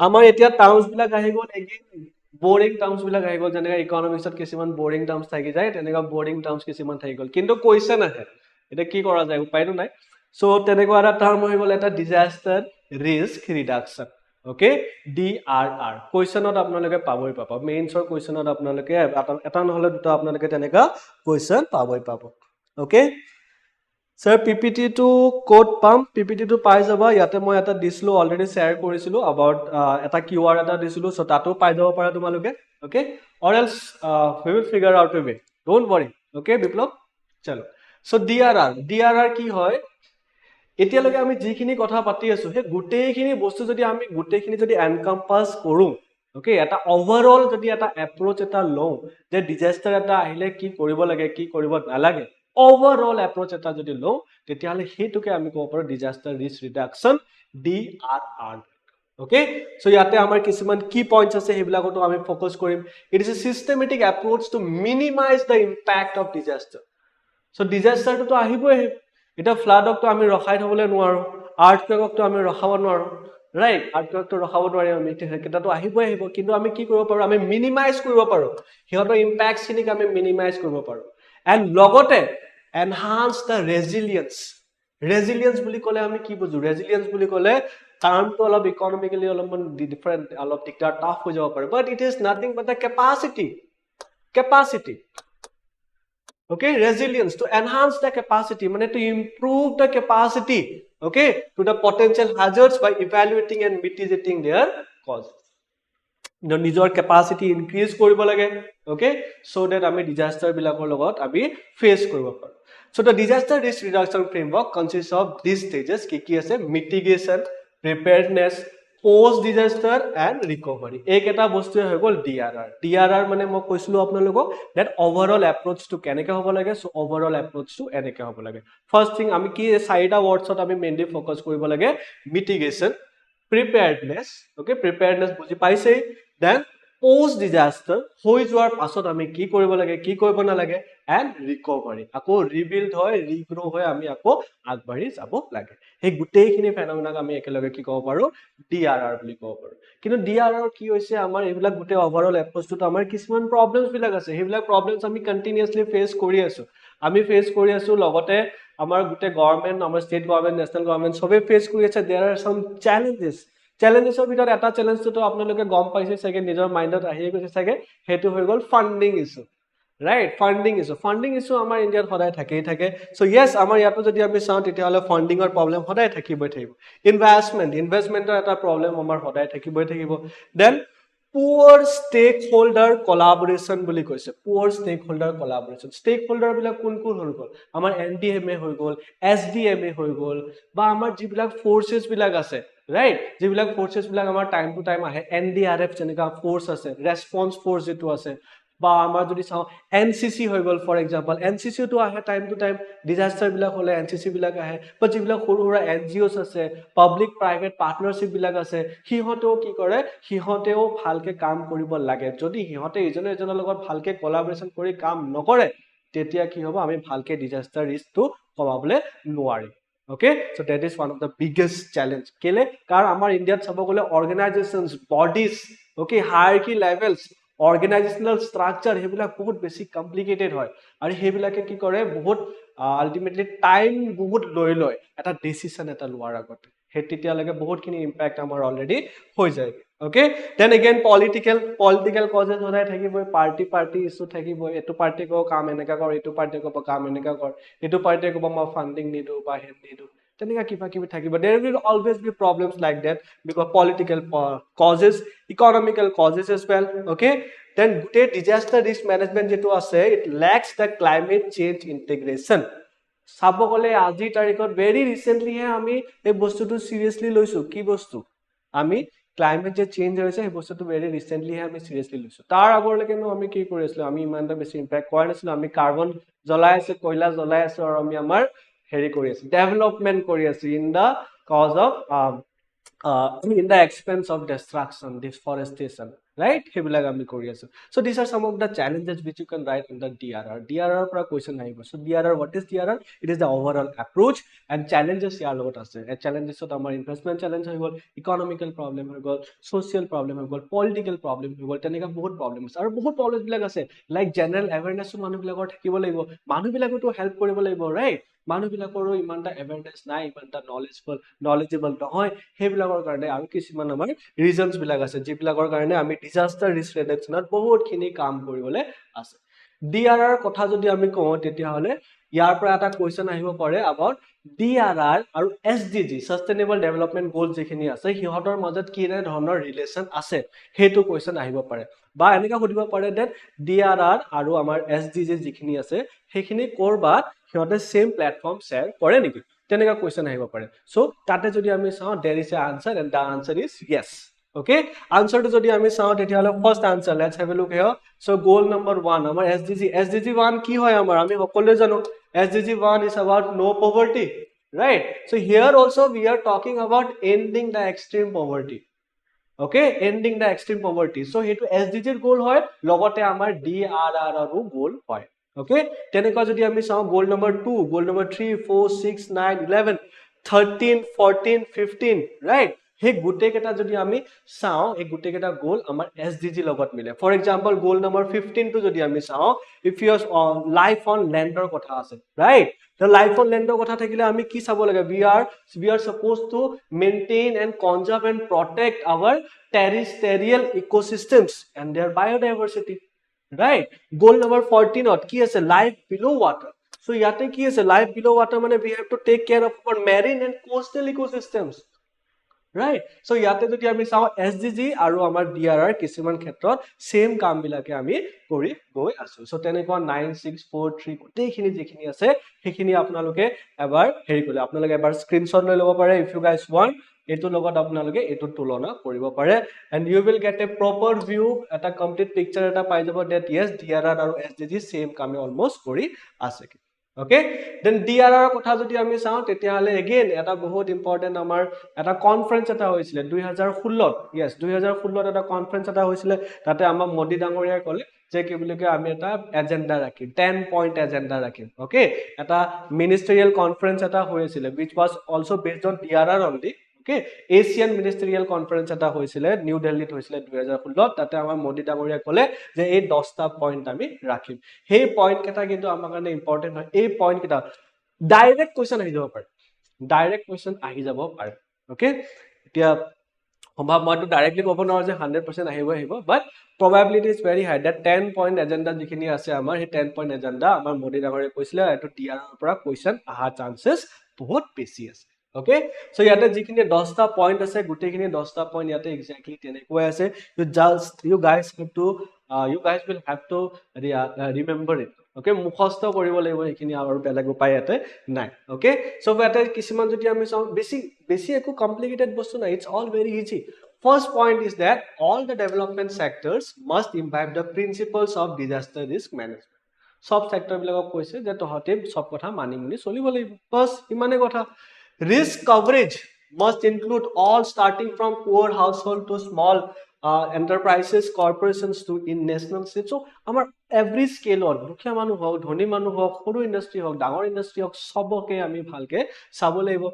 আমাৰ এতিয়া টাৰ্মস বিলাক আহি গল again boring terms বিলাক আহি গল যেনেকা ইকোনমিক্সত কিছুমান boring terms থাকি যায় তেনেকা boring terms কিছুমান থাকি গল কিন্তু কোৱেশ্চন আহে এটা কি কৰা যায় উপায়টো নাই সো তেনেকুৱা এটা টাৰ্ম হৈ গল এটা ডিজাস্টাৰ ৰিস্ক ৰিডাকশন okay DRR কোৱেশ্চনত আপোনালোকে পাবই পাব মেইনছৰ কোৱেশ্চনত আপোনালোকে এটা নহলে দুটা আপোনালোকে তেনেকা কোৱেশ্চন পাবই পাব okay Sir, PPT to code pump, PPT to পাই যাবা ইয়াতে মই এটা দিছিলো অলৰেডি শেয়াৰ কৰিছিলো about এটা QR এটা দিছিলো সো তাতো পাই যাব পাৰা তোমালোকে okay or else we will figure out a way don't worry okay বিপ্লৱ চলো সো DRR কি হয় এতিয়ালৈকে আমি যিখিনি কথা পাতি আছো হে গুটেইখিনি বস্তু যদি আমি গুটেইখিনি যদি এনকম্পাস কৰো okay এটা ওভাৰঅল যদি এটা এপ্ৰোচ এটা লও যে ডিজাস্টাৰ এটা আহিলে কি কৰিব লাগে কি কৰিব নালাগে overall approach eta jodi lo tetiale hetuke ami ko paro disaster risk reduction DRR okay so yate amar kisuman key points ase hebilago to ami focus korim it is a systematic approach to minimize the impact of disaster so disaster to ahibo eta flood ok to ami rakhai thobole nuaro earthquake ok to ami rakhaba nuaro right আৰ্থকটো ৰখাব নোৱাৰিম আমি সেইকেইটাতো আহিব কিন্তু আমি কি কৰিব পাৰো আমি মিনিমাইজ কৰিব পাৰো সিহঁতৰ ইম্পেক্টছ খিনিক আমি মিনিমাইজ কৰিব পাৰো এণ্ড লগতে এনহান্স দ্য ৰেজিলিয়েন্স বুলি ক'লে আমি কি বুজো ৰেজিলিয়েন্স বুলি ক'লে টাৰ্মটো অলপ ইকনমিকেলি অলপমান ডিফাৰেণ্ট অলপ দিগদাৰ টাফ হৈ যাব পাৰে but it is nothing but the capacity okay resilience to enhance the capacity মানে to improve the capacity okay to the potential hazards by evaluating and mitigating their causes নিজৰ capacity increase কৰিব লাগে okay so that আমি disaster বিলাকৰ লগত আমি face কৰিব পাৰো so the disaster risk reduction framework consists of these stages কি আছে mitigation preparedness post disaster and recovery এইকেইটা বস্তু হৈ গল DRR মানে মই কৈছিলো আপোনালোকক that overall approach to কেনেকৈ হ'ব লাগে so overall approach to এনেকৈ হ'ব লাগে first thing আমি কি চাৰিটা wordsত আমি mainly focus কৰিব লাগে mitigation preparedness okay preparedness বুজি পাইছে then post disaster হৈ যোৱাৰ পাছত আমি কি কৰিব লাগে কি কৰিব না লাগে and recovery আকৌ rebuild হয় regrow হয় আমি আকৌ আগবাঢ়ি যাব লাগে এই গুটেইখিনি ফেনোমেনক আমি একেলগে কি ক'ব পাৰো DRR বুলি ক'ব পাৰো কিন্তু DRR কি হৈছে আমাৰ এইবিলাক গুটে ওভাৰঅল এপ্ৰোচটো আমাৰ কিছুমান প্ৰবলেমছ বিলাক আছে সেইবিলাক প্ৰবলেমছ আমি কন্টিনিউয়াসলি ফেস কৰি আছো লগতে আমাৰ গুটে গভৰ্নমেন্ট আমাৰ ষ্টেট গভৰ্নমেন্ট নেশনাল গভৰ্নমেন্ট সবে ফেস কৰি আছে देयर आर सम challengesৰ ভিতৰত এটা চ্যালেঞ্জটো আপোনালোকে গম পাইছে চাগে নিজৰ মাইন্ডত আহিয়ে গৈছে চাগে হেতু হৈ গল funding issue right funding issue আমাৰ ইন্ডিয়াত সদায় থাকেই থাকে so yes আমাৰ ইয়াতো যদি আমি চাওঁ তেতিয়াহলে ফান্ডিংৰ প্ৰবলেম সদায় থাকিবই ইনভেষ্টমেন্টৰ এটা প্ৰবলেম আমাৰ সদায় থাকিবই থাকিব then poor stakeholder collaboration বুলি কৈছে poor stakeholder collaboration stakeholder বিলাক কোন হৈ গল আমাৰ NDMA হৈ গল SDMA হৈ গল বা আমাৰ যিবিলাক ফোৰ্সেস বিলাক আছে right যিবিলাক ফোৰ্সেস বিলাক আমাৰ টাইম টু টাইম আহে NDRF যেনেকা ফোৰ্স আছে ৰেসপন্স ফোৰ্স যেটো আছে বা আমাৰ যদি চাও NCC হৈ গল ফৰ এক্সাম্পল NCC তো আহে টাইম টু টাইম ডিজাস্টাৰ বিলাক হলে NCC বিলাক আহে বা যিবিলাক সৰুৰা NGOs আছে পাবলিক প্ৰাইভেট পাৰ্টনাৰশ্বিপ বিলাক আছে হিহতেও কি কৰে হিহতেও ভালকে কাম কৰিব লাগে যদি হিহতে এজনৰ লগত ভালকে কোলাবৰেচন কৰি কাম নকৰে তেতিয়া কি হ'ব আমি ভালকে ডিজাস্টাৰ ৰিস্কটো কমাবলে নোৱাৰিম okay so that is one of the biggest challenge kele কাৰ আমাৰ ইন্ডিয়াত চাব গলে organizations bodies okay hierarchy levels organizational structure হেবিলাক বহুত বেছি কমপ্লিকেটেড হয় আৰু হেবিলাকে কি কৰে বহুত আলটিমেটলি টাইম বহুত লয় এটা ডিসিশন এটা লোৱাৰ আগতে হে তেতিয়া লাগে বহুত খিনি ইম্প্যাক্ট আমাৰ অলৰেডি হৈ যায় okay then again political causes হৰাই থাকিব পাৰ্টি ইস্যু থাকিব এটো পাৰ্টি কো কাম এনেকা কৰ এটো পাৰ্টি কো কাম এনেকা কৰ এটো পাৰ্টি কো মই ফান্ডিং নিদু বা হেন নিদু তেনেকা কিবা থাকিব there will always be problems like that because political causes economical causes as well okay then good disaster risk management যেটো আছে it lacks the climate change integration sub গলে আজি তাৰিখত very recently হে আমি এই বস্তুটো সিৰিয়াসলি লৈছো কি বস্তু আমি climate যে চেঞ্জ হৈছে এই বস্তুটো very recently হে আমি সিৰিয়াসলি লৈছো তাৰ আগৰলৈকে আমি কি কৰি আছিলো আমি ইমানটা বেছি ইম্প্যাক্ট কৰা নাছিলো আমি কাৰ্বন জ্বলাই আছে কয়লা জ্বলাই আছে আৰু আমি আমাৰ হেৰি কৰি আছে ডেভেলপমেন্ট কৰি আছে in the cause of in the expense of destruction deforestation right hebilag ami kori asu so these are some of the challenges which you can write in the DRR pra question ahibo so DRR what is DRR it is the overall approach and challenges yar logot ase a challenges ot amar investment challenge hoy gol economical problem hoy gol social problem hoy gol political problem hoy gol tenika bahut problems aru bahut problems bilag ase like general awareness manu bilagor thakibo lagibo manu bilago to help koribo lagibo right manu bilagoro imanta awareness nai imanta knowledgeable নহয় হেবিলাকৰ কাৰণে আমি কিছুমান আমাৰ ৰিজনস বিlag আছে যিবিলাকৰ কাৰণে আমি ডিজাস্টাৰ ৰিস্ক ৰিডাকচনত বহুত খিনি কাম কৰিবলে আছে DRR কথা যদি আমি কওঁ তেতিয়া হলে ইয়াৰ পৰা এটা কোৱেশ্চন আহিব পাৰে about DRR আৰু SDG সাস্টেইনেবল ডেভেলপমেন্ট গোল যেখিনি আছে হিহতৰ মাজত কি ধৰণৰ ৰিলেচন আছে হেতু কোৱেশ্চন আহিব পাৰে বা এনেকা সুধিব পাৰে that DRR আৰু আমাৰ SDG যেখিনি আছে হেখিনি কৰবাত হিহতে সেম প্ল্যাটফৰ্ম শেয়াৰ কৰে নেকি তেনেকা কোৱেশ্চন আহিব পাৰে সো তাতে যদি আমি চাও there is a answer and the answer is yes okay answer to যদি আমি চাও তেতিয়া হলে first answer let's have a look here so goal number 1 আমাৰ SDG 1 কি হয় আমাৰ আমি সকলোৱে জানো SDG 1 is about no poverty right so here also we are talking about ending the extreme poverty okay ending the extreme poverty so hetu SDG ৰ goal হয় লগতে আমাৰ DRR ৰো goal হয় okay তেনেকা যদি আমি চাও goal number 2 goal number 3 4 6 9 11 13 14 15 right সেই গুটেই কেটা যদি আমি চাও এই গুটেই কেটা গোল আমাৰ SDG লগত মিলে ফৰ এক্সাম্পল গোল নম্বৰ 15 টো যদি আমি চাও ইফ ইউৰ লাইফ অন ল্যান্ডৰ কথা আছে right the life on land কথা থাকিলে আমি কি চাব লাগে we are supposed to maintain and conserve and protect our terrestrial ecosystems and their biodiversity right goal number 14 ত কি আছে life below water so ইয়াতে কি আছে life below water মানে we have to take care of our marine and coastal ecosystems right so ইয়াতে যদি আমি চাও SDG আৰু আমাৰ DRR কিছুমান ক্ষেত্ৰত সেম কাম বিলাকে আমি কৰি গৈ আছো so তেনেকুৱা 9643 গোটেইখিনি যিখিনি আছে সেইখিনি আপোনালোকে এবাৰ হেৰি কৰিলে আপোনালোকে এবাৰ স্ক্ৰিনশ্বট লৈ ল'ব পাৰে if you guys want এটো লগত আপোনালোকে এটো তুলনা কৰিব পাৰে and you will get a proper view এটা complete picture এটা পাই যাব that yes DRR আৰু SDG same কামে almost কৰি আছে okay then DRR কথা যদি আমি চাও তেতিয়া হলে again এটা বহুত ইম্পৰ্টেন্ট আমাৰ এটা কনফাৰেন্স এটা হৈছিল 2016 yes 2016 এটা কনফাৰেন্স এটা হৈছিল তাতে আমাৰ মোদি ডাঙৰীয়া কলে যে কি বুলি কয় আমি এটা এজেন্ডা ৰাখিম 10 পইণ্ট এজেন্ডা ৰাখিম okay এটা মিনিষ্ট্ৰিয়েল কনফাৰেন্স এটা হৈছিল which was also based on DRR only okay Asian ministerial conference এটা হৈছিল নিউ দিল্লীত হৈছিল 2016 তাতে আমাৰ মোদি ডাঙৰীয়া কলে যে এই 10টা পইণ্ট আমি ৰাখিম সেই পইণ্ট কেটা কিন্তু আমাৰ কাৰণে ইম্পৰ্টেন্ট হয় এই পইণ্ট কেটা ডাইৰেক্ট কোৱেশ্চন আহি যাব পাৰে okay এতিয়া সম্ভৱ মইতো ডাইৰেক্টলি ক'ব নোৱাৰো যে 100% আহিব but probability is very high that 10 point agenda যিখিনি আছে আমাৰ সেই 10 point agenda আমাৰ মোদি ডাঙৰীয়া কৈছিল এটো DRR ৰ পৰা কোৱেশ্চন আহা চান্সেস বহুত বেছি আছে okay so ইয়াতে যিখিনি 10টা পইণ্ট আছে গুটেইখিনি 10টা পইণ্ট ইয়াতে এক্স্যাক্টলি তেনেকৈ আছে you guys will have to remember it okay মুখস্থ কৰিব লাগিব এইখিনি আৰু বেলেগ উপায় ইয়াতে নাই okay so ইয়াতে কিছুমান যদি আমি চাও বেছি একো কমপ্লিকেটেড বস্তু নাই it's all very easy first point is that all the development sectors must imbibe the principles of disaster risk management সব সেক্টৰ বিলাকক কৈছে যে তহতে সব কথা মানি মুনি চলিব লাগিব বস ইমানে কথা risk coverage must include all starting from poor household to small enterprises corporations to in nationalship so our every scale on দুখীয়া মানুহ হওক ধনী মানুহ হওক সৰু ইন্ডাস্ট্ৰি হওক ডাঙৰ ইন্ডাস্ট্ৰি হওক সবকে আমি ভালকে চাব লাগিব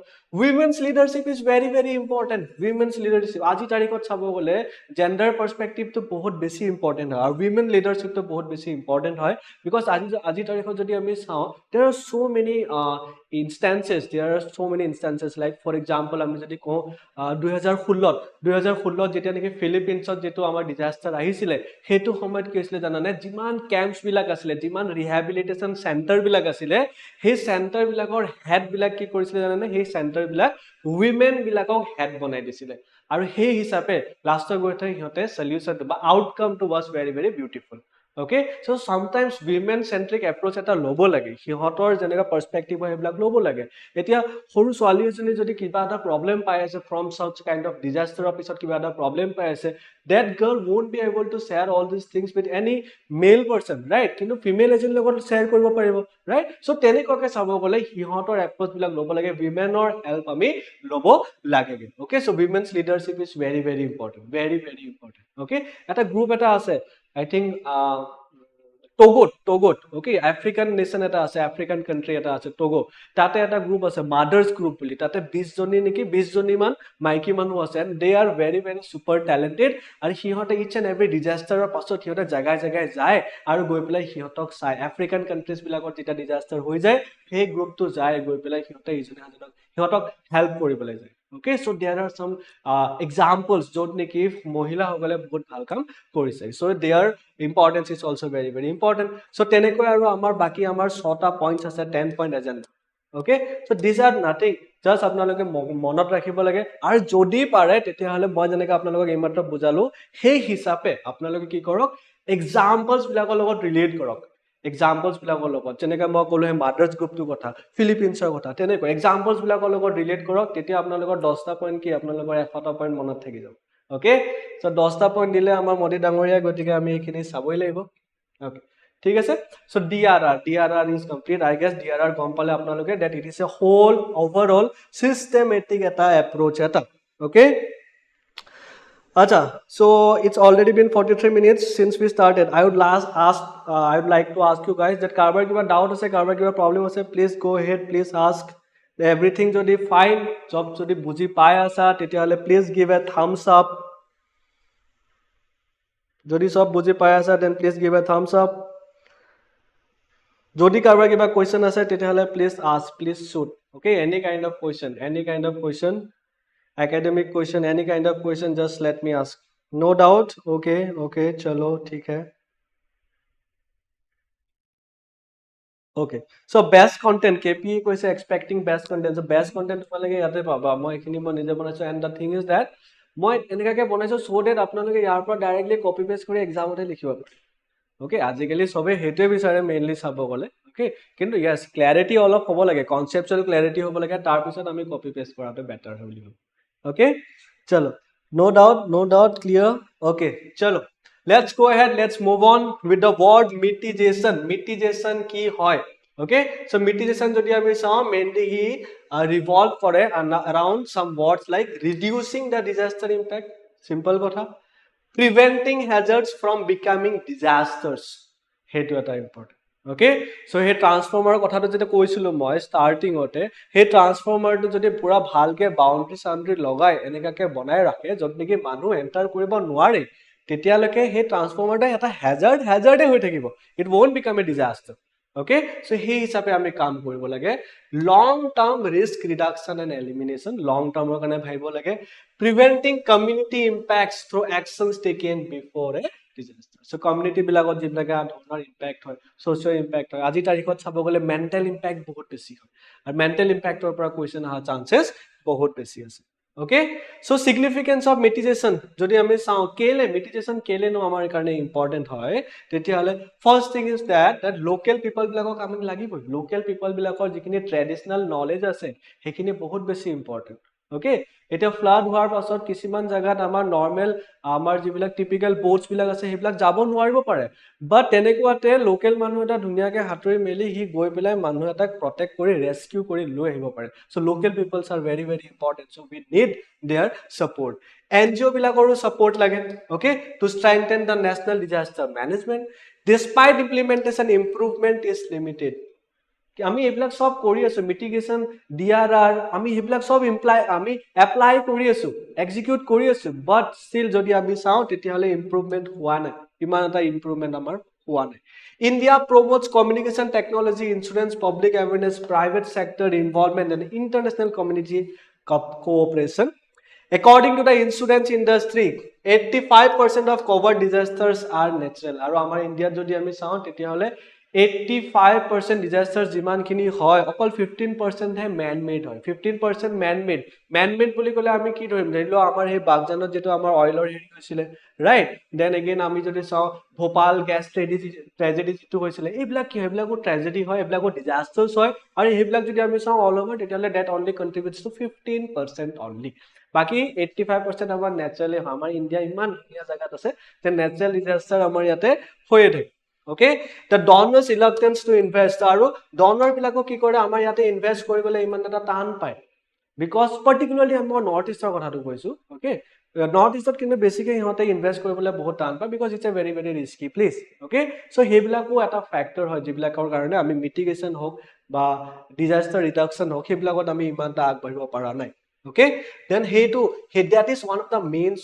women's leadership is very very important women's leadership আজি তাৰিখত চাব গলে gender perspective to বহুত বেছি ইম্পৰ্টেন্ট হয় আৰু women leadership to বহুত বেছি ইম্পৰ্টেন্ট হয় because আজি তাৰিখত যদি আমি চাও there are so many instances like for example আমি যদি কও 2016 যেতিয়া নেকি ফিলিপিনছত যেটো আমাৰ ডিজাস্টাৰ আহিছিল হেতু সময়ত কি হৈছিল জানানে যিমান ক্যাম্পছ বিলাক আছিল যিমান ৰিহেবিলিটেশন সেন্টাৰ বিলাক আছিল সেই সেন্টাৰ বিলাকৰ হেড বিলাক কি কৰিছিল জানানে সেই সেন্টাৰ বিলাক women বিলাকক হেড বনাই দিছিল আৰু সেই হিচাপে লাষ্টৰ গৈতে হিতে সলিউশন বা outcome to was very very beautiful okay so sometimes women centric approach এটা লব লাগে হিহতৰ জেনেকা পাৰ্সপেক্টিভ হয় এইবিলাক লব লাগে এতিয়া সৰু ছোৱালী এজনী যদি কিবা এটা প্ৰবলেম পাই আছে from such kind of disaster অফিসত কিবা এটা প্ৰবলেম পাই আছে that girl won't be able to share all these things with any male person right কিন্তু ফিমেল এজনীৰ লগত share কৰিব পাৰিব right so তেনেকৈ চাব গলে হিহতৰ এপ্ৰোচ বিলাক লব লাগে womenৰ হেল্প আমি লব লাগে okay so women's leadership is very very important okay এটা গ্ৰুপ এটা আছে I think Togot okay African nation eta ase African country eta ase Togo tate eta group ase mothers group boli tate 20 joni niki 20 joni man maiki manu ase and they are very very super talented and hihote each and every disaster or pasot hihote jagai jai aru goi pelai hihotok sai African countries bilakor jeta disaster hoi jai hey group to jai goi pelai hihote ijone hajonok hihotok help koribole jai okay so there are some examples jot neki mohila hogale bahut bhal kam korise so their importance is also very very important so tenekoi aru amar baki amar 6 ta points ase 10 point agenda okay so these are nothing just apnaloke monot rakhibo lage ar jodi pare tetia hole moi janeka apnaloke eimatro bujalu hey hisabe apnaloke ki korok examples bilakor logot relate korok examples bilakor logot jeneka moi kolu he mothers group tu kotha philippines kotha teneko examples bilakor logot relate korok tetia apnaloke 10 ta point ki apnaloke 100 ta point monot thaki jab okay so 10 ta point dile amar modi dangoria gotike ami ekhini saboi laibo okay ঠিক আছে so DRR is complete I guess DRR compile apnaloke that it is a whole overall systematic eta approach eta okay acha so it's already been 43 minutes since we started I would like to ask you guys that karbar kiba doubt ase karbar kiba problem ase please go ahead please ask Everything jodi fine, job jodi buji pai asa, tetiale please give a thumbs up. Jodi sob buji pai asa, then please give a thumbs up. Jodi karbar kiba question asa, tetiale please ask, please shoot. Okay, any kind of question, academic question, any kind of question, just let me ask. No doubt. Okay, chalo, theek hai. Okay, so best content, KPA koise expecting best content. So best content তোমালোকে ইয়াতে পাবা, মই এখিনি মই নিজে বনাইছো, and the thing is that মই এনেকাকে বনাইছো so that আপোনালোকে ইয়াৰ পৰা ডাইৰেক্টলি কপি পেষ্ট কৰি এক্সামতে লিখিব পাৰে। Okay, আজিকালি সবে হেতুৱে বিচাৰে মেইনলি চাব গলে। Okay, কিন্তু yes, clarity অলপ হ'ব লাগে, conceptual clarity হ'ব লাগে, তাৰ পিছত আমি কপি পেষ্ট কৰাটো বেটাৰ হয় বুলি ভাবো। Okay, chalo, no doubt, clear. Okay, chalo, let's go ahead, let's move on with the word mitigation. Mitigation ki hoy? Okay, so mitigation jodi ami saw mainly he revolve kore around some words like reducing the disaster impact, simple kotha, preventing hazards from becoming disasters, hetu eta important. Okay, so he transformer kotha to jete koisilo moi starting ote, he transformer to jodi pura bhalke boundary logai enekake banai rakhe jot niki manu enter koribo nware, tetialoke he transformer ta eta hazard e hoi thakibo, it won't become a disaster. Okay, so he hisabe ami kaam koribo lage, long term risk reduction and elimination, long term ro kane bhaibo lage, preventing community impacts through actions taken before a disaster. So community bilagot jiblaka dhonor impact hoy, social impact hoy, aji tarikhot sabo gole mental impact bahut beshi hoy, and mental impact or pora question aha chances bahut beshi ase. Okay, so significance of mitigation jodi ami sao kele mitigation kele no amar karone important hoy, tetiale first thing is that local people bilakok ami lagibo, local people bilakor jikini traditional knowledge ase hekini bahut beshi important. Okay, eta flood hoar pasot kisiman jagat amar normal amar jibilak typical boats bilak ase hebilak jabo nwaribo pare, but tenekuate local manu eta dhuniya ke hatori meli hi goi belai manu eta protect kori rescue kori loi ahibo pare. So local peoples are very important, so we need their support. NGO bilakoru support lage, okay, to strengthen the national disaster management. Despite implementation, improvement is limited. আমি এবিলাক সব কৰি আছো, মিটিগেশন ডিআৰআৰ আমি এবিলাক সব এপ্লাই কৰি আছো, এক্সিকিউট কৰি আছো, বাট স্টিল যদি আমি চাও তেতিয়াহলে ইমপ্ৰুভমেন্ট হোৱা নাই, ইমান এটা ইমপ্ৰুভমেন্ট আমাৰ হোৱা নাই। India promotes communication technology, insurance, public awareness, private sector involvement and international community cooperation. According to the insurance industry, 85% of covered disasters are natural. আৰু আমাৰ ইন্ডিয়াত যদি আমি চাও তেতিয়াহলে 85% disasters jiman khini hoy, okol 15% hai man made hoy, 15% man made boli kole ami ki dhorim dhilo amar he bagjanot jeto amar oil or heri hoisile, right? Then again ami jodi saw Bhopal gas tragedy jitu hoisile, eblak ki eblak tragedy hoy, eblak disasters hoy, aru eblak jodi ami saw all over tetiale that only contributes to 15% only. Baki 85% amar naturally amar India iman dhuniya jagat ase, then natural disaster amar yate hoye thake. Okay, the donors reluctance to invest, aru donor bilako ki kore amar yate invest koribole iman eta tan pai, because particularly amar north east kotha tu koisu. Okay, north east kintu basically hihote invest koribole bahut tan pai because it's a very risky place. Okay, so he bilako eta factor hoy jibilakor karone ami mitigation hok ba disaster reduction hok he bilakot ami iman ta agbaribo para nai. Okay, then that is one of the main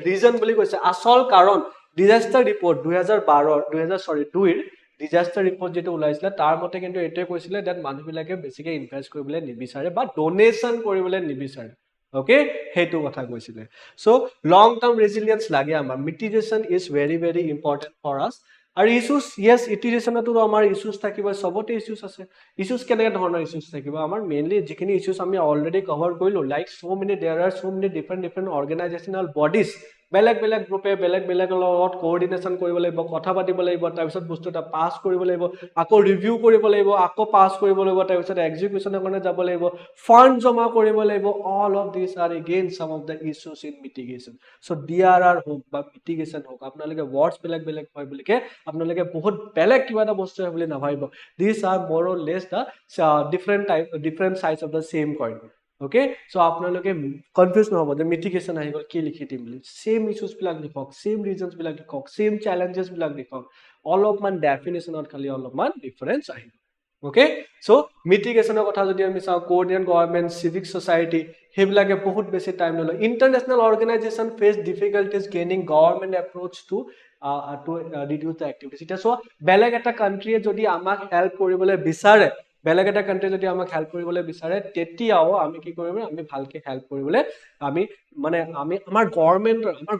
reason boli koise asol karon disaster report 2012 disaster report যেটো ওলাইছিল তাৰ মতে কিন্তু এতে কৈছিলে that মানুহ বিলাকে বেছিকে ইনভেস্ট কৰিবলৈ নিবিচাৰে বা ডোনেশন কৰিবলৈ নিবিচাৰে। Okay, হেতু কথা কৈছিলে। So long term resilience লাগে আমাৰ, mitigation is very important for us. আৰু issues, yes, mitigation-তো আমাৰ issues থাকিব, সবতে issues আছে। issues কেনেকা ধৰণৰ issues থাকিব আমাৰ, mainly যিখিনি issues আমি already cover কৰিলো, like there are so many different organizational bodies, বেলেগ গ্ৰুপে বেলেগ লগত কোঅৰ্ডিনেশন কৰিব লাগিব, কথা পাতিব লাগিব, তাৰ পিছত বস্তুটা পাস কৰিব লাগিব, আকৌ ৰিভিউ কৰিব লাগিব, আকৌ পাস কৰিব লাগিব, তাৰ পিছত এক্সিকিউশনৰ কাৰণে যাব লাগিব, ফান্ড জমা কৰিব লাগিব। all of these are again some of the issues in mitigation. So DRR হোক বা mitigation হোক, আপোনালোকে words বেলেগ হয় বুলিকে আপোনালোকে বহুত বেলেগ কিবা এটা বস্তু হয় বুলি নাভাবিব, these are more or less the different sides of the same coin. Okay, so আপোনালোকে কনফিউজ নহব যে মিটিগেশন আহি গল কি লিখি দিম বুলি, সেম ইস্যুস বিলাক লিখক, সেম ৰিজনস বিলাক লিখক, সেম চ্যালেঞ্জেস বিলাক লিখক, অলপমান ডেফিনেশনত খালি অলপমান ডিফাৰেন্স আহিব। Okay, so mitigation কথা যদি আমি চাও Korean government civic society হেবিলাকে বহুত বেছি টাইম লয় international organization face difficulties gaining government approach to reduce the activities এটা so বেলেগ এটা কান্ট্ৰিয়ে যদি আমাক হেল্প কৰিবলৈ বিচাৰে বেলেগ এটা কান্ট্ৰি যদি আমাক হেল্প কৰিবলৈ বিচাৰে তেতিয়াও আমি কি কৰিব আমি ভালকে হেল্প কৰিবলৈ আমি মানে আমি আমাৰ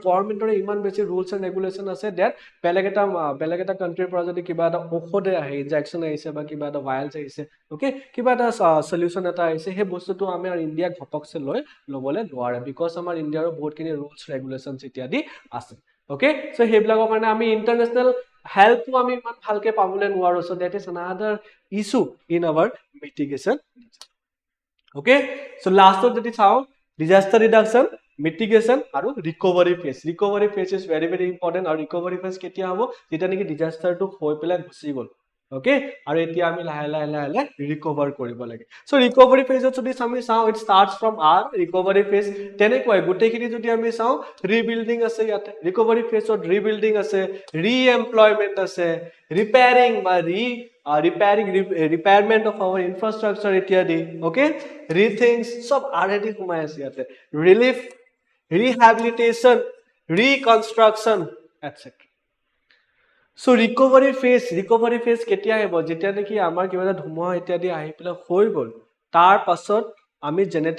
গভৰ্নমেন্টৰ ইমান বেছি ৰুলছ এণ্ড ৰেগুলেশন আছে দ্যাট বেলেগ এটা কান্ট্ৰিৰ পৰা যদি কিবা এটা ঔষধে আহে ইনজেকচন আহিছে বা কিবা এটা ভাইৰাছ আহিছে ওকে কিবা এটা সলিউশন এটা আহিছে সেই বস্তুটো আমাৰ ইণ্ডিয়া ঘপকছে লবলৈ নোৱাৰে বিকজ আমাৰ ইণ্ডিয়াৰ বহুতখিনি ৰুলছ ৰেগুলেশনছ ইত্যাদি আছে ওকে সো হেবিলাকৰ কাৰণে আমি ইন্টাৰনেশনাল হেল্পটো আমি ইমান ভালকে পাবলৈ নোৱাৰো so that is another issue in our mitigation okay so last যদি চাও disaster reduction mitigation আৰু recovery phase is very important আৰু recovery phase কেতিয়া হ'ব যেতিয়া নেকি disaster টো হৈ পেলাই গুচি গল okay আৰু এতিয়া আমি লাহে লাহে recover কৰিব লাগে so recovery phase যদি আমি চাও it starts from our recovery phase তেনেকৈ গুটেখিনি যদি আমি চাও rebuilding আছে ইয়াতে recovery phase ত rebuilding আছে re-employment আছে repairing বা repairment of our infrastructure ইত্যাদি okay rethink সব already সোমাই আছে ইয়াতে relief rehabilitation reconstruction etc so recovery phase কেতিয়া আহিব যেতিয়া নেকি আমাৰ কিবা এটা ধুমুহা ইত্যাদি আহি পেলাই হৈ গল তাৰ পাছত আমি যেনে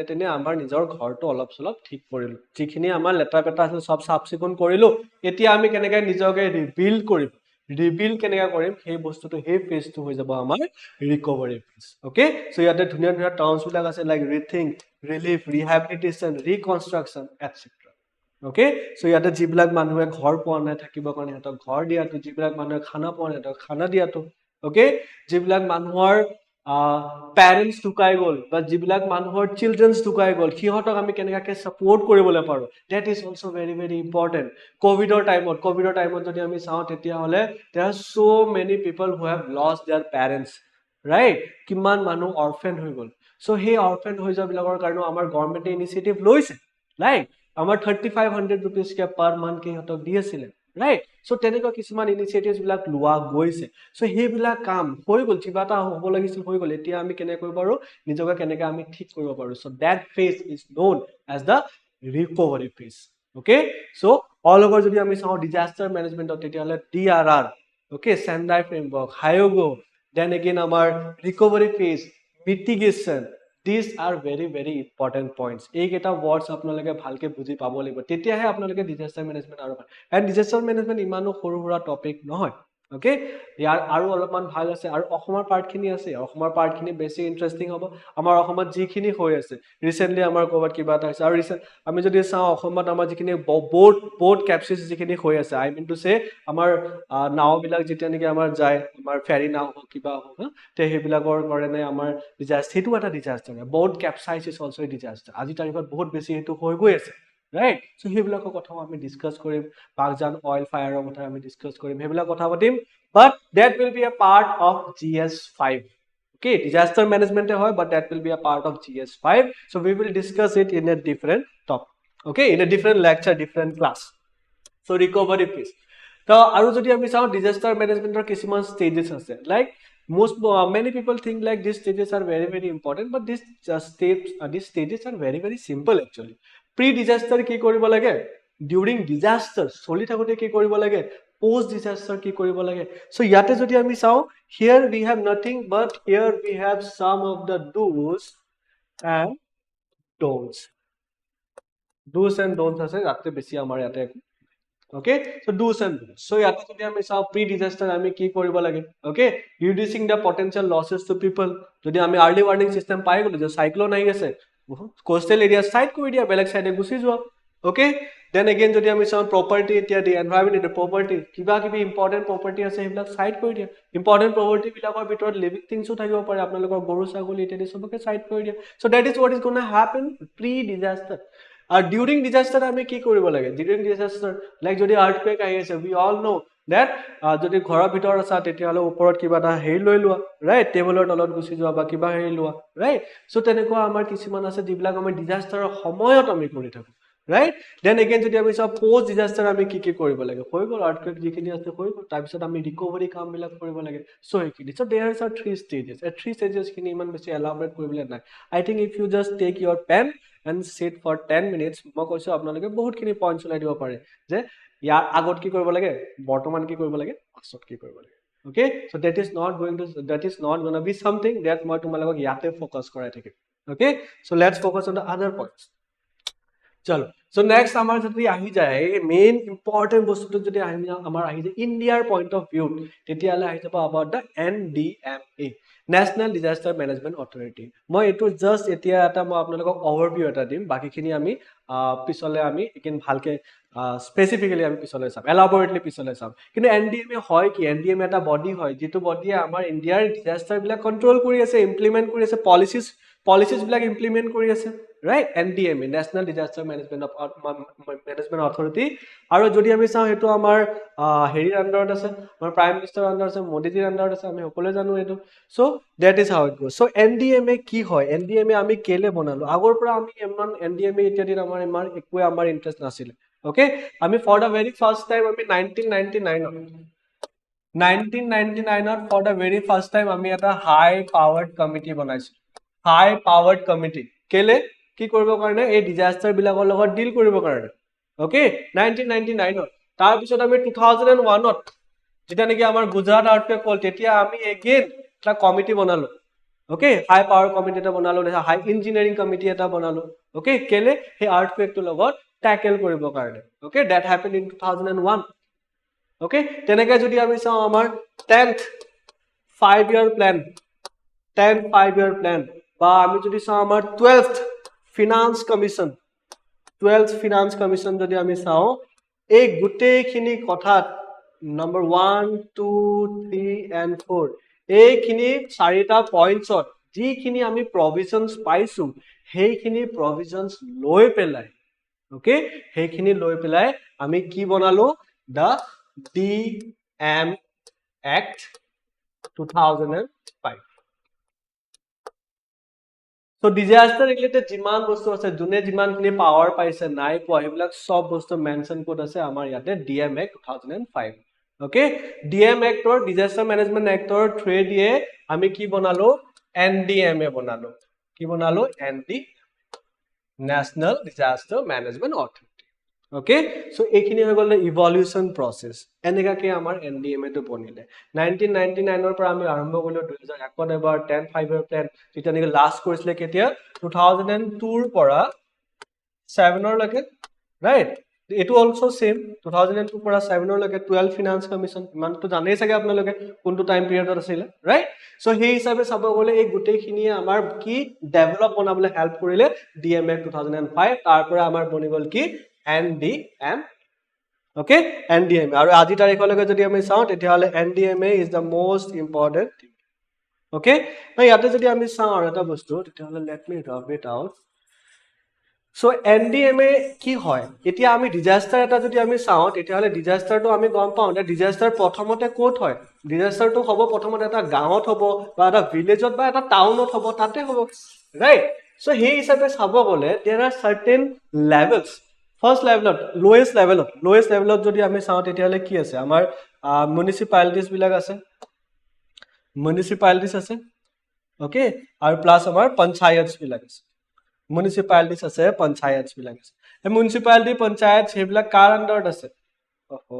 তেনে আমাৰ নিজৰ ঘৰটো অলপ চলপ ঠিক কৰিলো যিখিনি আমাৰ লেটা পেটা আছিল সব সাফ-চিকুণ কৰিলো এতিয়া আমি কেনেকৈ নিজকে ৰিবিল্ড কেনেকৈ কৰিম সেই বস্তুটো সেই ফেজটো হৈ যাব আমাৰ ৰিকভাৰি ফেজ ওকে সো ইয়াতে ধুনীয়া টাৰ্মছ বিলাক আছে like rethink relief ৰিহেবিলিটেশন ৰিকনস্ট্ৰাকচন এটসেট্ৰা okay so ইয়াতে যিবিলাক মানুহে ঘৰ পোৱা নাই থাকিবৰ কাৰণে হেতক ঘৰ দিয়াটো যিবিলাক মানুহে খানা পোৱা নাই হেতক খানা দিয়াটো ওকে যিবিলাক মানুহৰ parents ঢুকাই গল বা যিবিলাক মানুহৰ children's ঢুকাই গল কিহতক আমি কেনেকৈ সাপোৰ্ট কৰিবলৈ পাৰো that is also very important কোভিডৰ টাইমত যদি আমি চাও তেতিয়া হলে there are so many people who have lost their parents right কিমান মানুহ orphan হৈ গল so হে orphan হৈ যোৱা বিলাকৰ কাৰণে আমাৰ গভৰ্নমেন্টে ইনিচিয়েটিভ লৈছে লাইক আমাৰ 3500 rupees কে per month কে হতক দি আছিল right so তেনেকুৱা কিছুমান ইনিচিয়েটিভস বিলাক লোৱা গৈছে so হেবিলাক কাম হৈ গল কিবাটা হ'ব লাগিছিল হৈ গল এতিয়া আমি কেনে কৰিব পাৰো নিজকে কেনেকৈ আমি ঠিক কৰিব পাৰো so that phase is known as the recovery phase okay so all over যদি আমি চাও disaster management তেতিয়া হলে DRR okay Sendai framework Hyogo then again our recovery phase mitigation these are very important points এইকেইটা words আপোনালোকে ভালকে বুজি পাব লাগিব তেতিয়াহে আপোনালোকে disaster management আৰু and disaster management ইমানো সৰুহুৰা টপিক নহয় okay ইয়াৰ আৰু অলপমান ভাগ আছে আৰু অসমৰ পাৰ্টখিনি আছে অসমৰ পাৰ্টখিনি বেছি ইন্টাৰেষ্টিং হ'ব আমাৰ অসমত যিখিনি হৈ আছে ৰিসেন্টলি আমাৰ কোবাত কিবা এটা হৈছে আৰু ৰিসেন্ট আমি যদি চাও অসমত আমাৰ যিখিনি বোট ক্যাপচিছ যিখিনি হৈ আছে আই মিন টু সে আমাৰ নাও বিলাক যেতিয়া নেকি আমাৰ যায় আমাৰ ফেৰী নাও কিবা হ'ব তে হেবিলাকৰ কাৰণে আমাৰ ডিজাস্টাৰ হেতু এটা disaster boat capsize is also a disaster আজি তাৰিখত বহুত বেছি হেতু হৈ গৈ আছে right so হেবিলাকৰ কথাও আমি ডিসকাস কৰিম বাগজান অয়েল ফায়াৰৰ কথা আমি ডিসকাস কৰিম হেবিলাক কথা পাতিম but that will be a part of GS5 okay disaster management হয় but that will be a part of GS5 so we will discuss it in a different topic okay in a different lecture different class so recovery phase so আৰু যদি আমি চাও disaster managementor কিছুমান stages আছে like many people think like these stages are very important but these stages are very simple actually pre disaster কি কৰিব লাগে during disaster চলি থাকোতে কি কৰিব লাগে post disaster কি কৰিব লাগে so ইয়াতে যদি আমি চাও here we have nothing but here we have some of the do's and don'ts আছে যাতে বেছি আমাৰ ইয়াতে okay so do's and don'ts so ইয়াতে যদি আমি চাও pre disaster আমি কি কৰিব লাগে okay reducing the potential losses to people যদি আমি early warning system পাই গলো যে সাইক্লোন আহি আছে coastal area side কৰি দিয়া বেলেগ সাইডে গুছি যোৱা okay then again যদি আমি চাও property ইত্যাদি environment property কিবা কিবি important property আছে হেবিলাক সাইড কৰি দিয়া important property বিলাকৰ ভিতৰত living things থাকিব পাৰে আপোনালোকৰ গৰু ছাগলী ইত্যাদি সবকে সাইড কৰি দিয়া so that is what is going to happen pre disaster during disaster আমি কি কৰিব লাগে during disaster like যদি earthquake আহি আছে we all know that যদি ঘৰৰ ভিতৰত আছে তেতিয়া হলে ওপৰত কিবা এটা হেৰি লৈ লোৱা right টেবুলৰ তলত গুছি যোৱা বা কিবা হেৰি লোৱা right so তেনেকুৱা আমাৰ কিছুমান আছে যিবিলাক আমি ডিজাস্টাৰৰ সময়ত আমি কৰি থাকো right? Then again যদি আমি সব post disaster আমি কি কৰিব লাগে হৈ গল earthquake যিখিনি আছে হৈ গল তাৰ পিছত আমি recovery কাম বিলাক কৰিব লাগে so এইখিনি so there are three stages at three stages খিনি ইমান বেছি elaborate কৰিবলৈ নাই I think if you just take your pen and sit for 10 minutes মই কৈছো আপোনালোকে বহুতখিনি পইণ্টছ ওলাই দিব পাৰে যে ইয়াৰ আগত কি কৰিব লাগে বৰ্তমান কি কৰিব লাগে পাছত কি কৰিব লাগে okay so that is not going to be something that মই তোমালোকক ইয়াতে ফোকাস কৰাই থাকিম okay so let's focus on the other points চলো so next আমাৰ যদি আহি যায় মেইন ইম্পৰ্টেন্ট বস্তুটো যদি আমাৰ আহি যায় ইণ্ডিয়াৰ পইণ্ট অফ ভিউ তেতিয়ালে আহি যাব about the NDMA National Disaster Management Authority মই এটো জাস্ট এতিয়া এটা মই আপোনালোকক ওভাৰভিউ এটা দিম বাকিখিনি আমি পিছলে আমি একিন ভালকে স্পেসিফিক্যালি আমি পিছলে চাম এলাবোৰেটলি পিছলে চাম কিন্তু NDMA হয় কি NDMA এটা বডি হয় যেটো বডিয়ে আমাৰ ইণ্ডিয়াৰ ডিজাস্টাৰ বিলাক কন্ট্ৰোল কৰি আছে ইমপ্লিমেন্ট কৰি আছে policies বিলাক ইমপ্লিমেন্ট কৰি আছে right NDMA National Disaster Management Authority আৰু যদি আমি চাও হেতু আমাৰ হেৰি আন্ডাৰত আছে আমাৰ প্ৰাইম মিনিষ্টাৰ আন্ডাৰত আছে মোদীজিৰ আন্ডাৰত আছে আমি সকলোৱে জানো এটো so that is how it goes so NDMA কি হয় NDMA আমি কেলে বনালো আগৰ পৰা আমি এমান NDMA ইত্যাদি আমাৰ একোৱে আমাৰ ইন্টাৰেষ্ট নাছিল okay আমি for the very first time আমি 1999 for the very first time আমি এটা high powered committee বনাইছো high powered committee কেলে কি কৰিব কাৰণে এই ডিজাস্টাৰ বিলাকৰ লগত ডিল কৰিব কাৰণে okay 1999 তাৰ পিছত আমি 2001 যেতিয়া নেকি আমাৰ গুজৰাট আৰ্টকুৱেক হ'ল তেতিয়া আমি এগেইন এটা কমিটি বনালো okay হাই পাৱাৰ কমিটি এটা বনালো হাই ইঞ্জিনিয়াৰিং কমিটি এটা বনালো okay কেলে সেই আৰ্টকুৱেকটো লগত ট্যাকেল কৰিব কাৰণে okay that happened in 2001 okay তেনেকৈ যদি আমি চাও আমাৰ 10th 5-year plan বা আমি যদি চাও আমাৰ 12th finance commission যদি আমি চাও এই গুটেখিনি কথাত number 1 2 3 and 4 এইখিনি চাৰিটা পইণ্টছত যিখিনি আমি provisions পাইছো সেইখিনি provisions লৈ পেলাই okay সেইখিনি লৈ পেলাই আমি কি বনালো the DM Act 2005 so disaster related যিমান বস্তু আছে জুনে যিমানখিনি পাৱাৰ পাইছে নাই পোৱা হেবিলাক সব বস্তু মেনশন কোড আছে আমাৰ ইয়াতে DM Act 2005 okay DM Act or Disaster Management Act or through দিয়ে আমি কি বনালো NDMA বনালো কি বনালো ND National Disaster Management Authority okay so এখিনি হৈ গল ইভলিউশন প্ৰসেস এনেকাকে আমাৰ NDMA টো বনিলে 1999 ৰ পৰা আমি আৰম্ভ কৰিলো 2001 এবাৰ 10 5-year plan যেটা নেকি লাষ্ট কৰিছিলে কেতিয়া 2002 ৰ পৰা 7 ৰ লৈকে ৰাইট এটো অলসো সেম 2002 পৰা 7 ৰ লৈকে 12 ফিনান্স কমিশন ইমানটো জানেই চাগে আপোনালোকে কোনটো টাইম পিৰিয়ডত আছিল ৰাইট সো সেই হিচাপে চাব গলে এই গুটেইখিনিয়ে আমাৰ কি ডেভেলপ বনাবলৈ হেল্প কৰিলে DMA 2005 তাৰ পৰা আমাৰ বনি গল কি NDM okay NDMA আৰু আজি তাৰিখলৈকে যদি আমি চাও তেতিয়া হলে NDMA is the most important thing okay না ইয়াতে যদি আমি চাও আৰু এটা বস্তু তেতিয়া হলে let me rub it out so NDMA কি হয় এতিয়া আমি ডিজাস্টাৰ এটা যদি আমি চাও তেতিয়া হলে ডিজাস্টাৰটো আমি গম পাও যে ডিজাস্টাৰ প্ৰথমতে কোট হয় ডিজাস্টাৰটো হ'ব প্ৰথমতে এটা গাঁৱত হ'ব বা এটা ভিলেজত বা এটা টাউনত হ'ব তাতে হ'ব ৰাইট so সেই হিচাপে চাব গলে there are certain levels first lowest levelত যদি আমি চাও তেতিয়া হলে কি আছে আমাৰ municipalities বিলাক আছে okay আৰু প্লাস আমাৰ পঞ্চায়ত বিলাক আছে municipalities আছে পঞ্চায়ত বিলাক আছে এই municipality পঞ্চায়ত সেইবিলাক কাৰ আন্ডাৰত আছে ওহো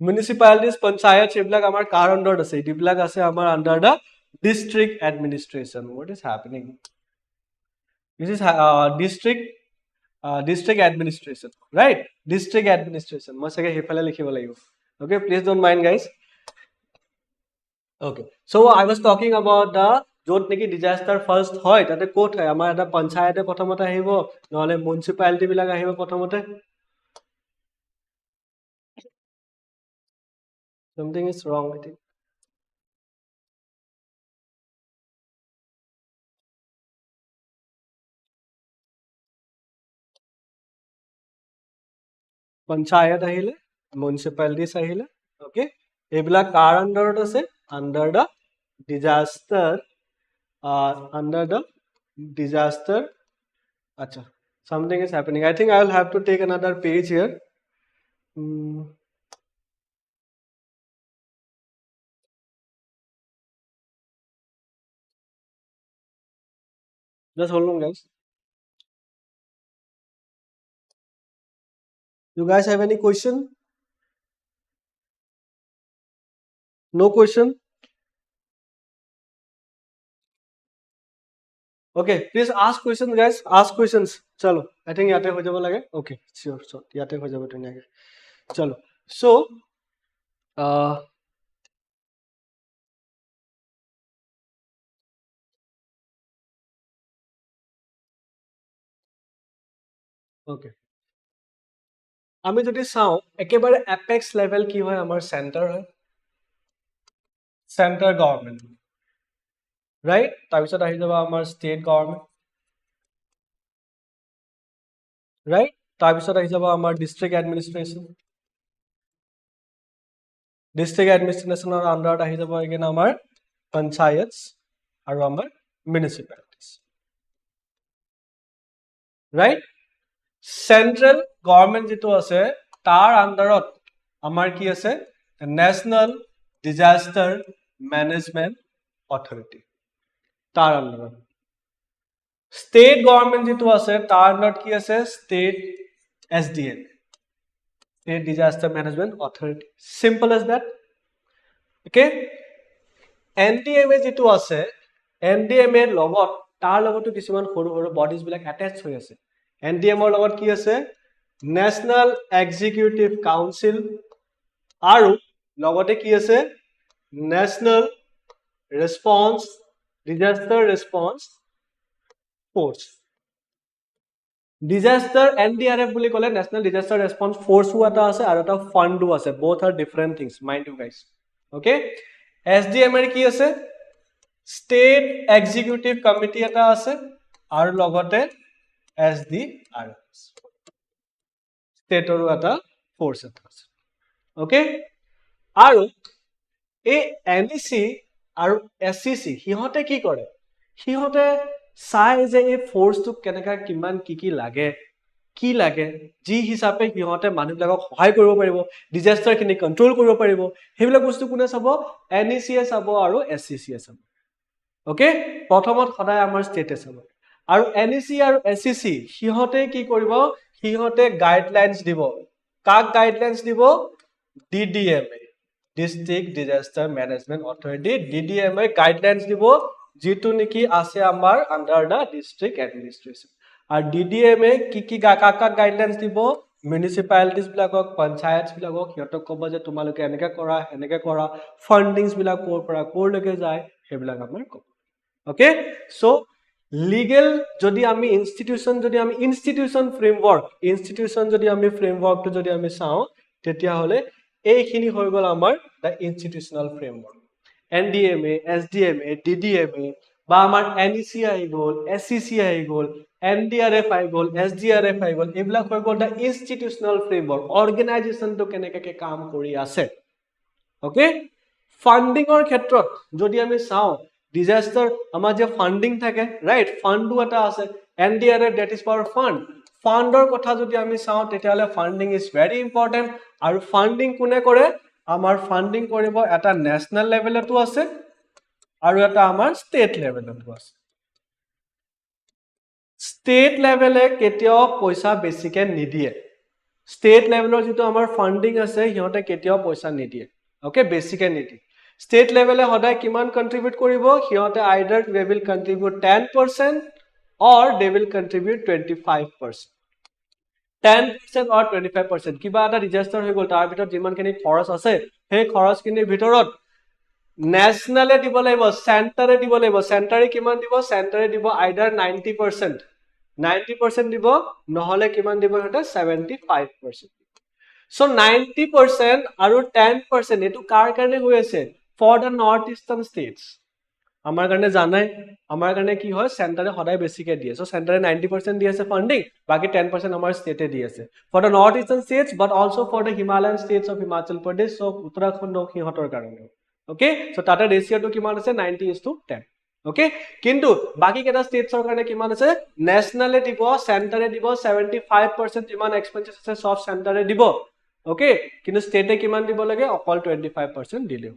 municipalities panchayat সেইবিলাক আমাৰ কাৰ আন্ডাৰত আছে এইবিলাক আছে আমাৰ under da district administration what is happening this is district administration right district administration মই সকে হেফালে লিখিব লাগিব okay please don't mind guys okay so I was talking about the যত নেকি disaster first হয় তাতে কোট হয় আমাৰ এটা পঞ্চায়তে প্ৰথমতে আহিব নহলে municipality বিলাক আহিব প্ৰথমতে something is wrong I think panchayat ahile municipalities ahile okay ebila car under আছে under the disaster, under the disaster. Acha, something is happening. I think I will have to take another page here. Just hold on, guys. You guys have any question? No question? Okay, please ask questions, guys. Ask questions. Chalo. I think yate ho jabo lage. Okay, sure. So yate ho jabo dhuniyage. Chalo. So, okay. আমি যদি চাও একেবাৰে এপেক্স লেভেল কি হয় আমাৰ সেন্টাৰ হয় সেন্টাৰ গভৰ্নমেন্ট ৰাইট তাৰপিছত আহি যাব আমাৰ ষ্টেট গভৰ্নমেন্ট ৰাইট তাৰপিছত আহি যাব আমাৰ ডিস্ট্ৰিক্ট এডমিনিষ্ট্ৰেশ্যনৰ আন্ডাৰত আহি যাব এগেন আমাৰ পঞ্চায়তস আৰু আমাৰ মিউনিচিপালিটিজ ৰাইট সেন্ট্ৰেল গভৰ্নমেন্ট যেটো আছে তাৰ আন্ডাৰত আমাৰ কি আছে নেশনাল ডিজাস্টাৰ মেনেজমেন্ট অথৰিটি তাৰ আন্ডাৰত State government যেটো আছে তাৰ আন্ডাৰত কি আছে state SDM State Disaster Management Authority simple as that okay NDMA যেটো আছে NDMA লগত তাৰ লগতো কিছুমান সৰু সৰু বডিজ বিলাক attached হৈ আছে NDM ৰ লগত কি আছে National Executive Council আৰু লগতে কি আছে National Disaster Response Force Disaster NDRF বুলি কলে National Disaster Response Force এটা আছে আৰু এটা ফান্ডও আছে both are different things mind you guys okay SDM এর কি আছে State Executive Committee এটা আছে আৰু লগতে SDRF State ৰ এটা force এটা আছে okay আৰু এই NEC আৰু SCC হিহতে কি কৰে হিহতে চাই যে এই ফোৰ্সটো কেনেকা কিমান কি লাগে জি হিচাপে হিহতে মানুহবিলাকক সহায় কৰিব পাৰিব ডিজাস্টাৰ খিনি কন্ট্ৰোল কৰিব পাৰিব হেবিলাক বস্তু কোনে চাব NEC এ চাব আৰু SCC এ চাব ওকে প্ৰথমত সদায় আমাৰ ষ্টেটে চাব আৰু NEC আৰু SCC হিহতে কি কৰিব হিহতে গাইডলাইনস দিব কাক গাইডলাইনস দিব DDMA District Disaster Management Authority DDMA guidelines দিব যেটো নেকি আছে আমাৰ আন্ডাৰ দা ডিস্ট্রিক্ট এডমিনিস্ট্রেশন আর DDMA কি কাক গাইডলাইনস দিব মিউনিসিপালিটিজ বিলাকক পঞ্চায়তস বিলাকক হিয়তক কব যে তোমালোকে এনেকা কৰা ফান্ডিংস বিলাক কৰ পৰা কৰ লকে যায় হেবিলাক আমাৰ কব ওকে সো লিগেল যদি আমি ইনস্টিটিউশন ফ্ৰেমওয়াৰ্ক যদি আমি চাও তেতিয়া হলে এইখিনি হৈ গল আমাৰ দা ইনস্টিটিউশনাল ফ্ৰেমওয়াৰ্ক NDMA SDMA DDMA বা আমাৰ NEC আহি গল SCC আহি গল NDRF আহি গল SDRF আহি গল এইবিলাক হৈ গল দা ইনস্টিটিউশনাল ফ্রেমওয়ার্ক অর্গানাইজেশনটো কেনেকে কাম কৰি আছে ওকে ফান্ডিংৰ ক্ষেত্ৰত যদি আমি চাও ডিজাস্টাৰ আমাৰ যে ফান্ডিং থাকে ৰাইট ফান্ডটো এটা আছে NDRF that is for fund ফান্ডৰ কথা যদি আমি চাও তেতিয়ালে ফান্ডিং ইজ ভেৰি ইম্পৰ্টেন্ট আৰু ফান্ডিং কোনে কৰে আমাৰ ফান্ডিং কৰিব এটা ন্যাশনাল লেভেলতো আছে আৰু এটা আমাৰ ষ্টেট লেভেলতো আছে ষ্টেট লেভেলে কেতিয়াও পইচা বেছিকে নিদিয়ে ষ্টেট লেভেলৰ যেটো আমাৰ ফান্ডিং আছে হিহতে কেতিয়াও পইচা নিদিয়ে ওকে বেছিকে নিদিয়ে ষ্টেট লেভেলে সদায় কিমান কন্ট্ৰিবিউট কৰিব হিহতে আইদাৰ they will contribute 10% or they will contribute 25% 10% or 25% কিবা এটা ডিজাস্টাৰ হৈ গল তাৰ ভিতৰত যিমানখিনি খৰচ আছে সেই খৰচখিনিৰ ভিতৰত ন্যাশনালে দিব লাগিব সেন্টাৰে কিমান দিব সেন্টাৰে দিব আইদাৰ 90% দিব নহলে কিমান দিব হতে 75% so 90% আৰু 10% এটো কাৰ কাৰণে হৈ আছে for the north eastern states আমাৰ কাৰণে জানাই আমাৰ কাৰণে কি হয় সেন্টাৰে সদায় বেছিকে দিয়ে সো সেন্টাৰে 90% দি আছে ফান্ডিং বাকি 10% আমাৰ ষ্টেটে দি আছে for the north eastern states but also for the Himalayan states of Himachal Pradesh so Uttarakhand হিহতৰ কাৰণে okay so tata ratio to kiman ase 90:10 okay kintu baki keta states or karone kiman ase national e dibo center e dibo 75% jiman expenses ase sob center e dibo okay kintu state e kiman dibo lage okol 25% dile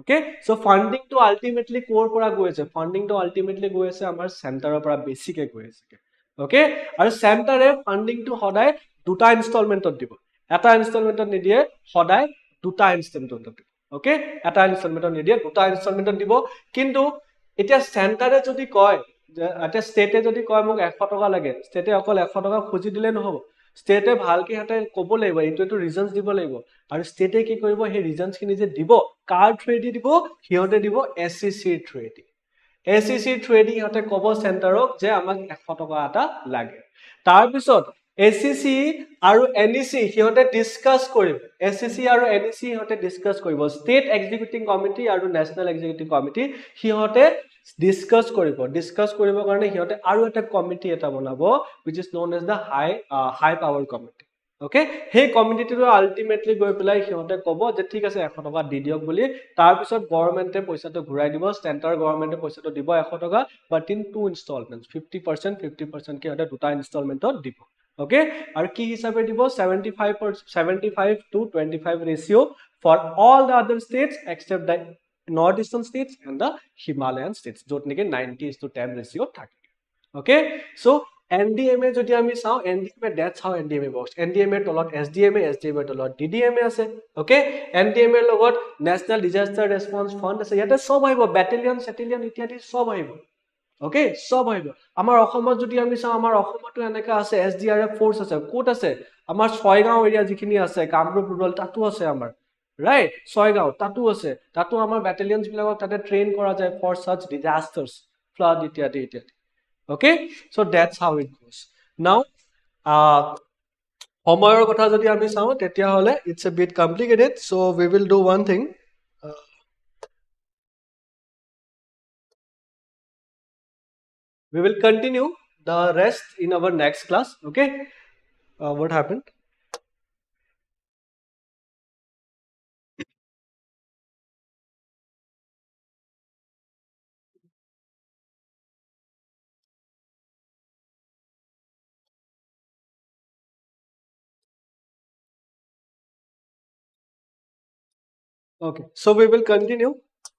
okay so funding to ultimately core pora goise funding to ultimately goise amar center pora basic e goise okay aru center e funding to hodai duta installment ot dibo eta installment ot nidie hodai duta installment ot dibo okay eta installment ot nidie duta installment ot dibo kintu etia center e jodi koy eta state e jodi koy mok 100 taka lage state e okol 100 taka khoji dile no hobo state e bhalke hate kobo laibo etu reasons dibo laibo aru state e ki koribo he reasons kini je dibo card trade dibo hiote dibo SCC trade SCC trade hiote kobo center ok je amak 100 taka ata lage tar pisot SCC aru NEC hiote discuss koribo SCC aru NEC hiote discuss koribo state executive committee aru national executive committee hiote discuss koribo karone hiote aru eta committee eta banabo which is known as the high power committee okay hey committee to ultimately goi pelai hiote kobo je thik ase 100 taka di diok boli tar pisot government e paisa to ghurai dibo center government e paisa to dibo 100 taka but in two installments 50% ke hota duta installment ot dibo okay aru ki hisabe dibo 75 to 25 ratio for all the other states except the northeastern states and the Himalayan states jot niki 90:10 ratio thake okay so NDMA jodi ami sao NDMA that's how NDMA works NDMA tolot SDMA tolot DDMA ase okay NDMA logot national disaster response fund ase yate sob aibo battalion ityadi sob aibo okay sob aibo amar okhomot jodi ami sao amar okhomot to eneka ase SDRF force ase kot ase amar soigaon area jikhini ase kamrup rural tatu ase amar right soigaon tatu ase tatu amar battalions bilagok tate train kora jay for such disasters flood ityadi okay so that's how it goes now homoyor kotha jodi ami sao tetia hole it's a bit complicated so we will do one thing we will continue the rest in our next class okay what happened okay so we will continue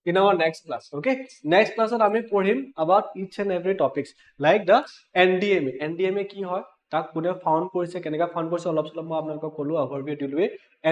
in our next class okay next class ot ami porhim about each and every topics like the NDMA ki hoy tak kune found korise keneka found korise olop solop mo apnalok kolu overview dilwe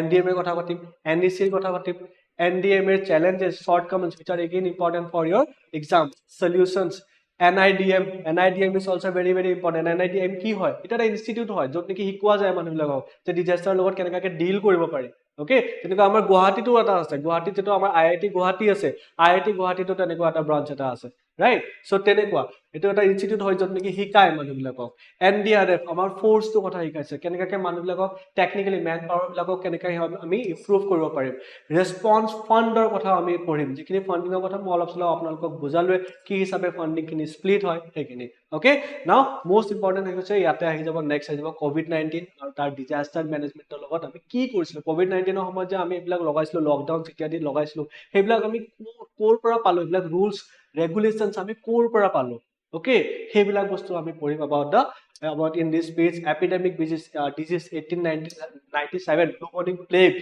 NDMA kotha patim NEC kotha patim NDMA challenges shortcomings which are again important for your exam solutions NIDM is also very important NIDM ki hoy eta institute hoy jot niki hikwa jay manu bilagok je disaster logot keneka ke deal koribo pare okay teneka amar Guwahati to ata ase Guwahati to amar IIT Guwahati ase IIT Guwahati to teneko ata branch eta ase right so tenekwa etu eta institute hoy jot niki hikai manu bilagok NDRF amar force to kotha hikaise keneka ke manu bilagok technically man power bilagok keneka ami improve koribo parim response fund or kotha ami porim jikini funding or kotha mo olop solo apnalok bujhalwe ki hisabe funding kini split hoy ekini okay now most important hoise yate ahi jabo next ahi jabo COVID-19 aru tar disaster management or logot ami ki korisilo COVID-19 er homoy je ami eblak logaisilo lockdown ityadi logaisilo heblak ami kor pora palo eblak rules regulations ami kor pora palo okay heblak bostu ami porim about in this page epidemic disease 1897 bubonic plague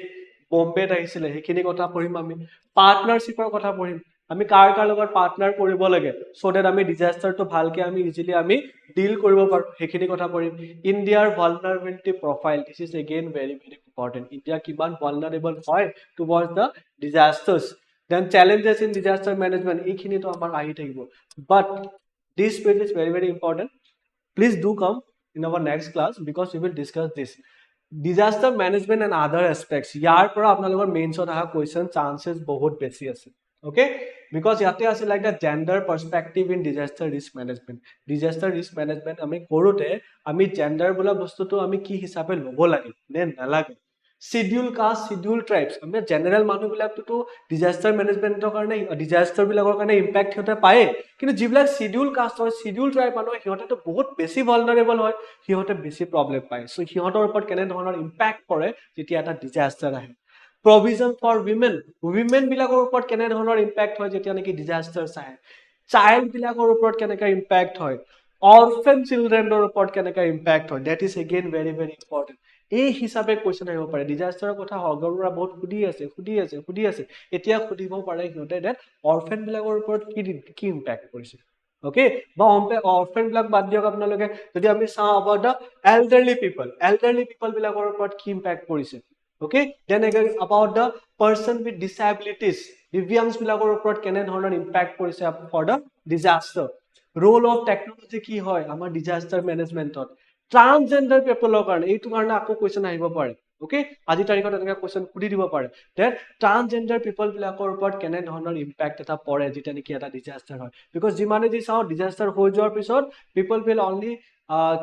Bombay ahisile hekini kotha porim ami partnership er kotha porim আমি কাৰ লগত পাৰ্টনাৰ কৰিব লাগে so that আমি disaster to ভালকে আমি easily আমি deal কৰিব পাৰো হেখিনি কথা কৰিম ইন্ডিয়াৰ vulnerability profile this is again very important India কিমান vulnerable হয় towards the disasters then challenges in disaster management এইখিনি তো আমাৰ আহি থাকিব but this page is very important please do come in our next class because we will discuss this disaster management and other aspects ইয়াৰ পৰা আপোনালোকৰ মেইনছত আহা question chances বহুত বেছি আছে okay because yate ase like the gender perspective in disaster risk management ami korote ami gender bola bostu to ami ki hisabe lobo lage ne nalage schedule caste schedule tribes ami general manu bilak to disaster management er karone disaster bilakor karone impact hote pae kintu jibilak schedule caste or schedule tribe manu hiote to bahut beshi vulnerable hoy hiote beshi problem pae so hiotor upor kene dhonor impact pore jetia eta disaster ahe provision for women বিলাকৰ ওপৰত কেনে ধৰণৰ ইম্পেক্ট হয় যেতিয়া নেকি ডিজাস্টাৰ আহে child বিলাকৰ ওপৰত কেনেকা ইম্পেক্ট হয় orphan childrenৰ ওপৰত কেনেকা ইম্পেক্ট হয় that is again very very important এই হিচাপে কোৱেশ্চন আহিব পাৰে ডিজাস্টাৰৰ কথা হগৰুৰা বহুত সুধি আছে এতিয়া সুধিব পাৰে সিহঁতে that orphan বিলাকৰ ওপৰত কি ইম্পেক্ট কৰিছে okay বা orphan বিলাক বাদ দিয়ক আপোনালোকে যদি আমি চাওঁ about the elderly people বিলাকৰ ওপৰত কি ইম্পেক্ট কৰিছে okay then again about the person with disabilities divyans বিলাকৰ ওপৰত কেনে ধৰণৰ ইম্পেক্ট কৰিছে for the disaster role of technology কি হয় আমাৰ disaster managementত transgender peopleৰ কাৰণে এইটো কাৰণে আকৌ কোৱেশ্চন আহিব পাৰে okay আজি তাৰিখত এনেকা কোৱেশ্চন সুধি দিব পাৰে that transgender people বিলাকৰ ওপৰত কেনে ধৰণৰ ইম্পেক্ট এটা পৰে যেতিয়া নেকি এটা disaster হয় because যিমানে যি চাও disaster হৈ যোৱাৰ পিছত people will only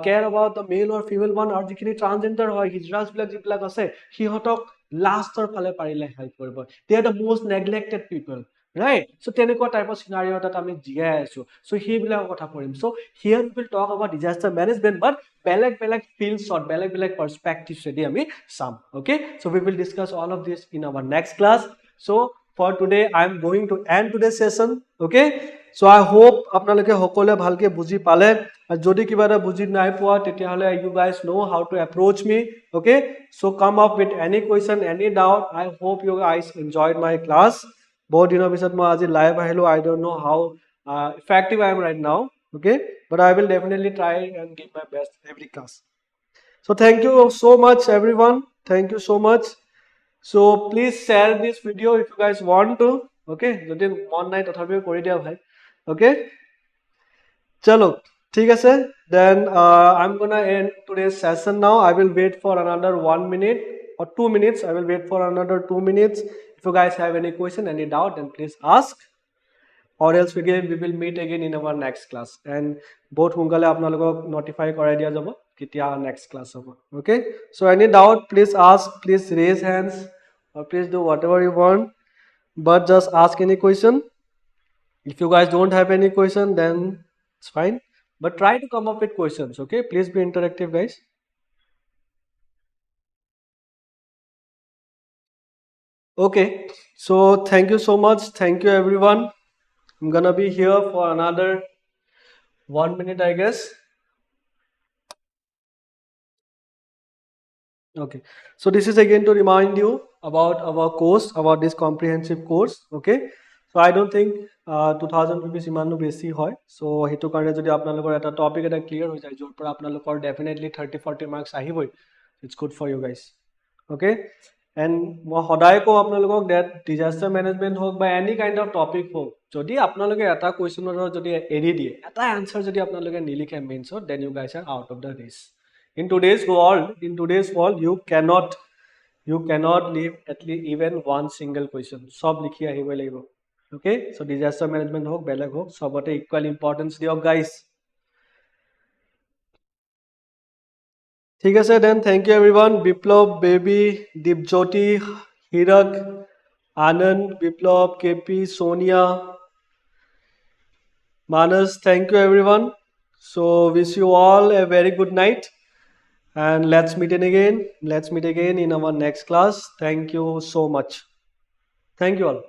care about the male or female one আৰু যিখিনি transgender হয় হিজৰাস বিলাক যিবিলাক আছে সিহঁতক লাষ্টৰ ফালে পাৰিলে হেল্প কৰিব they are the most neglected people right so তেনেকুৱা type of scenario that আমি জিয়াই আছো so সেইবিলাক কথা পঢ়িম so here we will talk about disaster management but বেলেগ fields or বেলেগ perspectives এদি আমি চাম okay so we will discuss all of this in our next class so for today I am going to end today's session okay so I hope আপোনালোকে সকলোৱে ভালকে বুজি পালে যদি কিবা এটা বুজি নাই পোৱা তেতিয়া হলে you guys know how to approach me okay so come up with any question any doubt I hope you guys enjoyed my class बहुत दिनों पिছত মই আজি লাইভ আহিলো I don't know how effective I am right now okay but I will definitely try and give my best every class so thank you so much everyone thank you so much so please share this video if you guys want to okay যদি মন নাই তথাপিও কৰি দিয়া ভাই okay chalo ঠিক আছে then I'm gonna end today's session now I will wait for another 1 minute or 2 minutes I will wait for another 2 minutes if you guys have any question any doubt then please ask or else we will meet again in our next class and both সোনকালে আপোনালোকক notify কৰাই দিয়া যাব কেতিয়া next class হ'ব okay so any doubt please ask please raise hands or please do whatever you want but just ask any question if you guys don't have any question then it's fine but try to come up with questions okay please be interactive guys okay so thank you so much thank you everyone I'm gonna be here for another 1 minute I guess okay so this is again to remind you about our course about this comprehensive course okay so I don't think 2000 rupees imanu besi hoy so hetu karone jodi apnalokor eta topic eta clear hoy jay jor por apnalokor definitely 30-40 marks ahiboi it's good for you guys okay and mo hoday ko apnalokok that disaster management hok by any kind of topic hok jodi apnaloke eta question or jodi eri die eta answer jodi apnaloke nilikhe means then you guys are out of the race in today's world you cannot leave at least even one single question sob likhi ahiboi lagibo okay so disaster management hok beleg hok sobote equal importance diok guys ঠিক আছে then thank you everyone biplab baby dipjoti hirak anand biplab kp sonia manas thank you everyone so wish you all a very good night and let's meet again in our next class thank you so much thank you all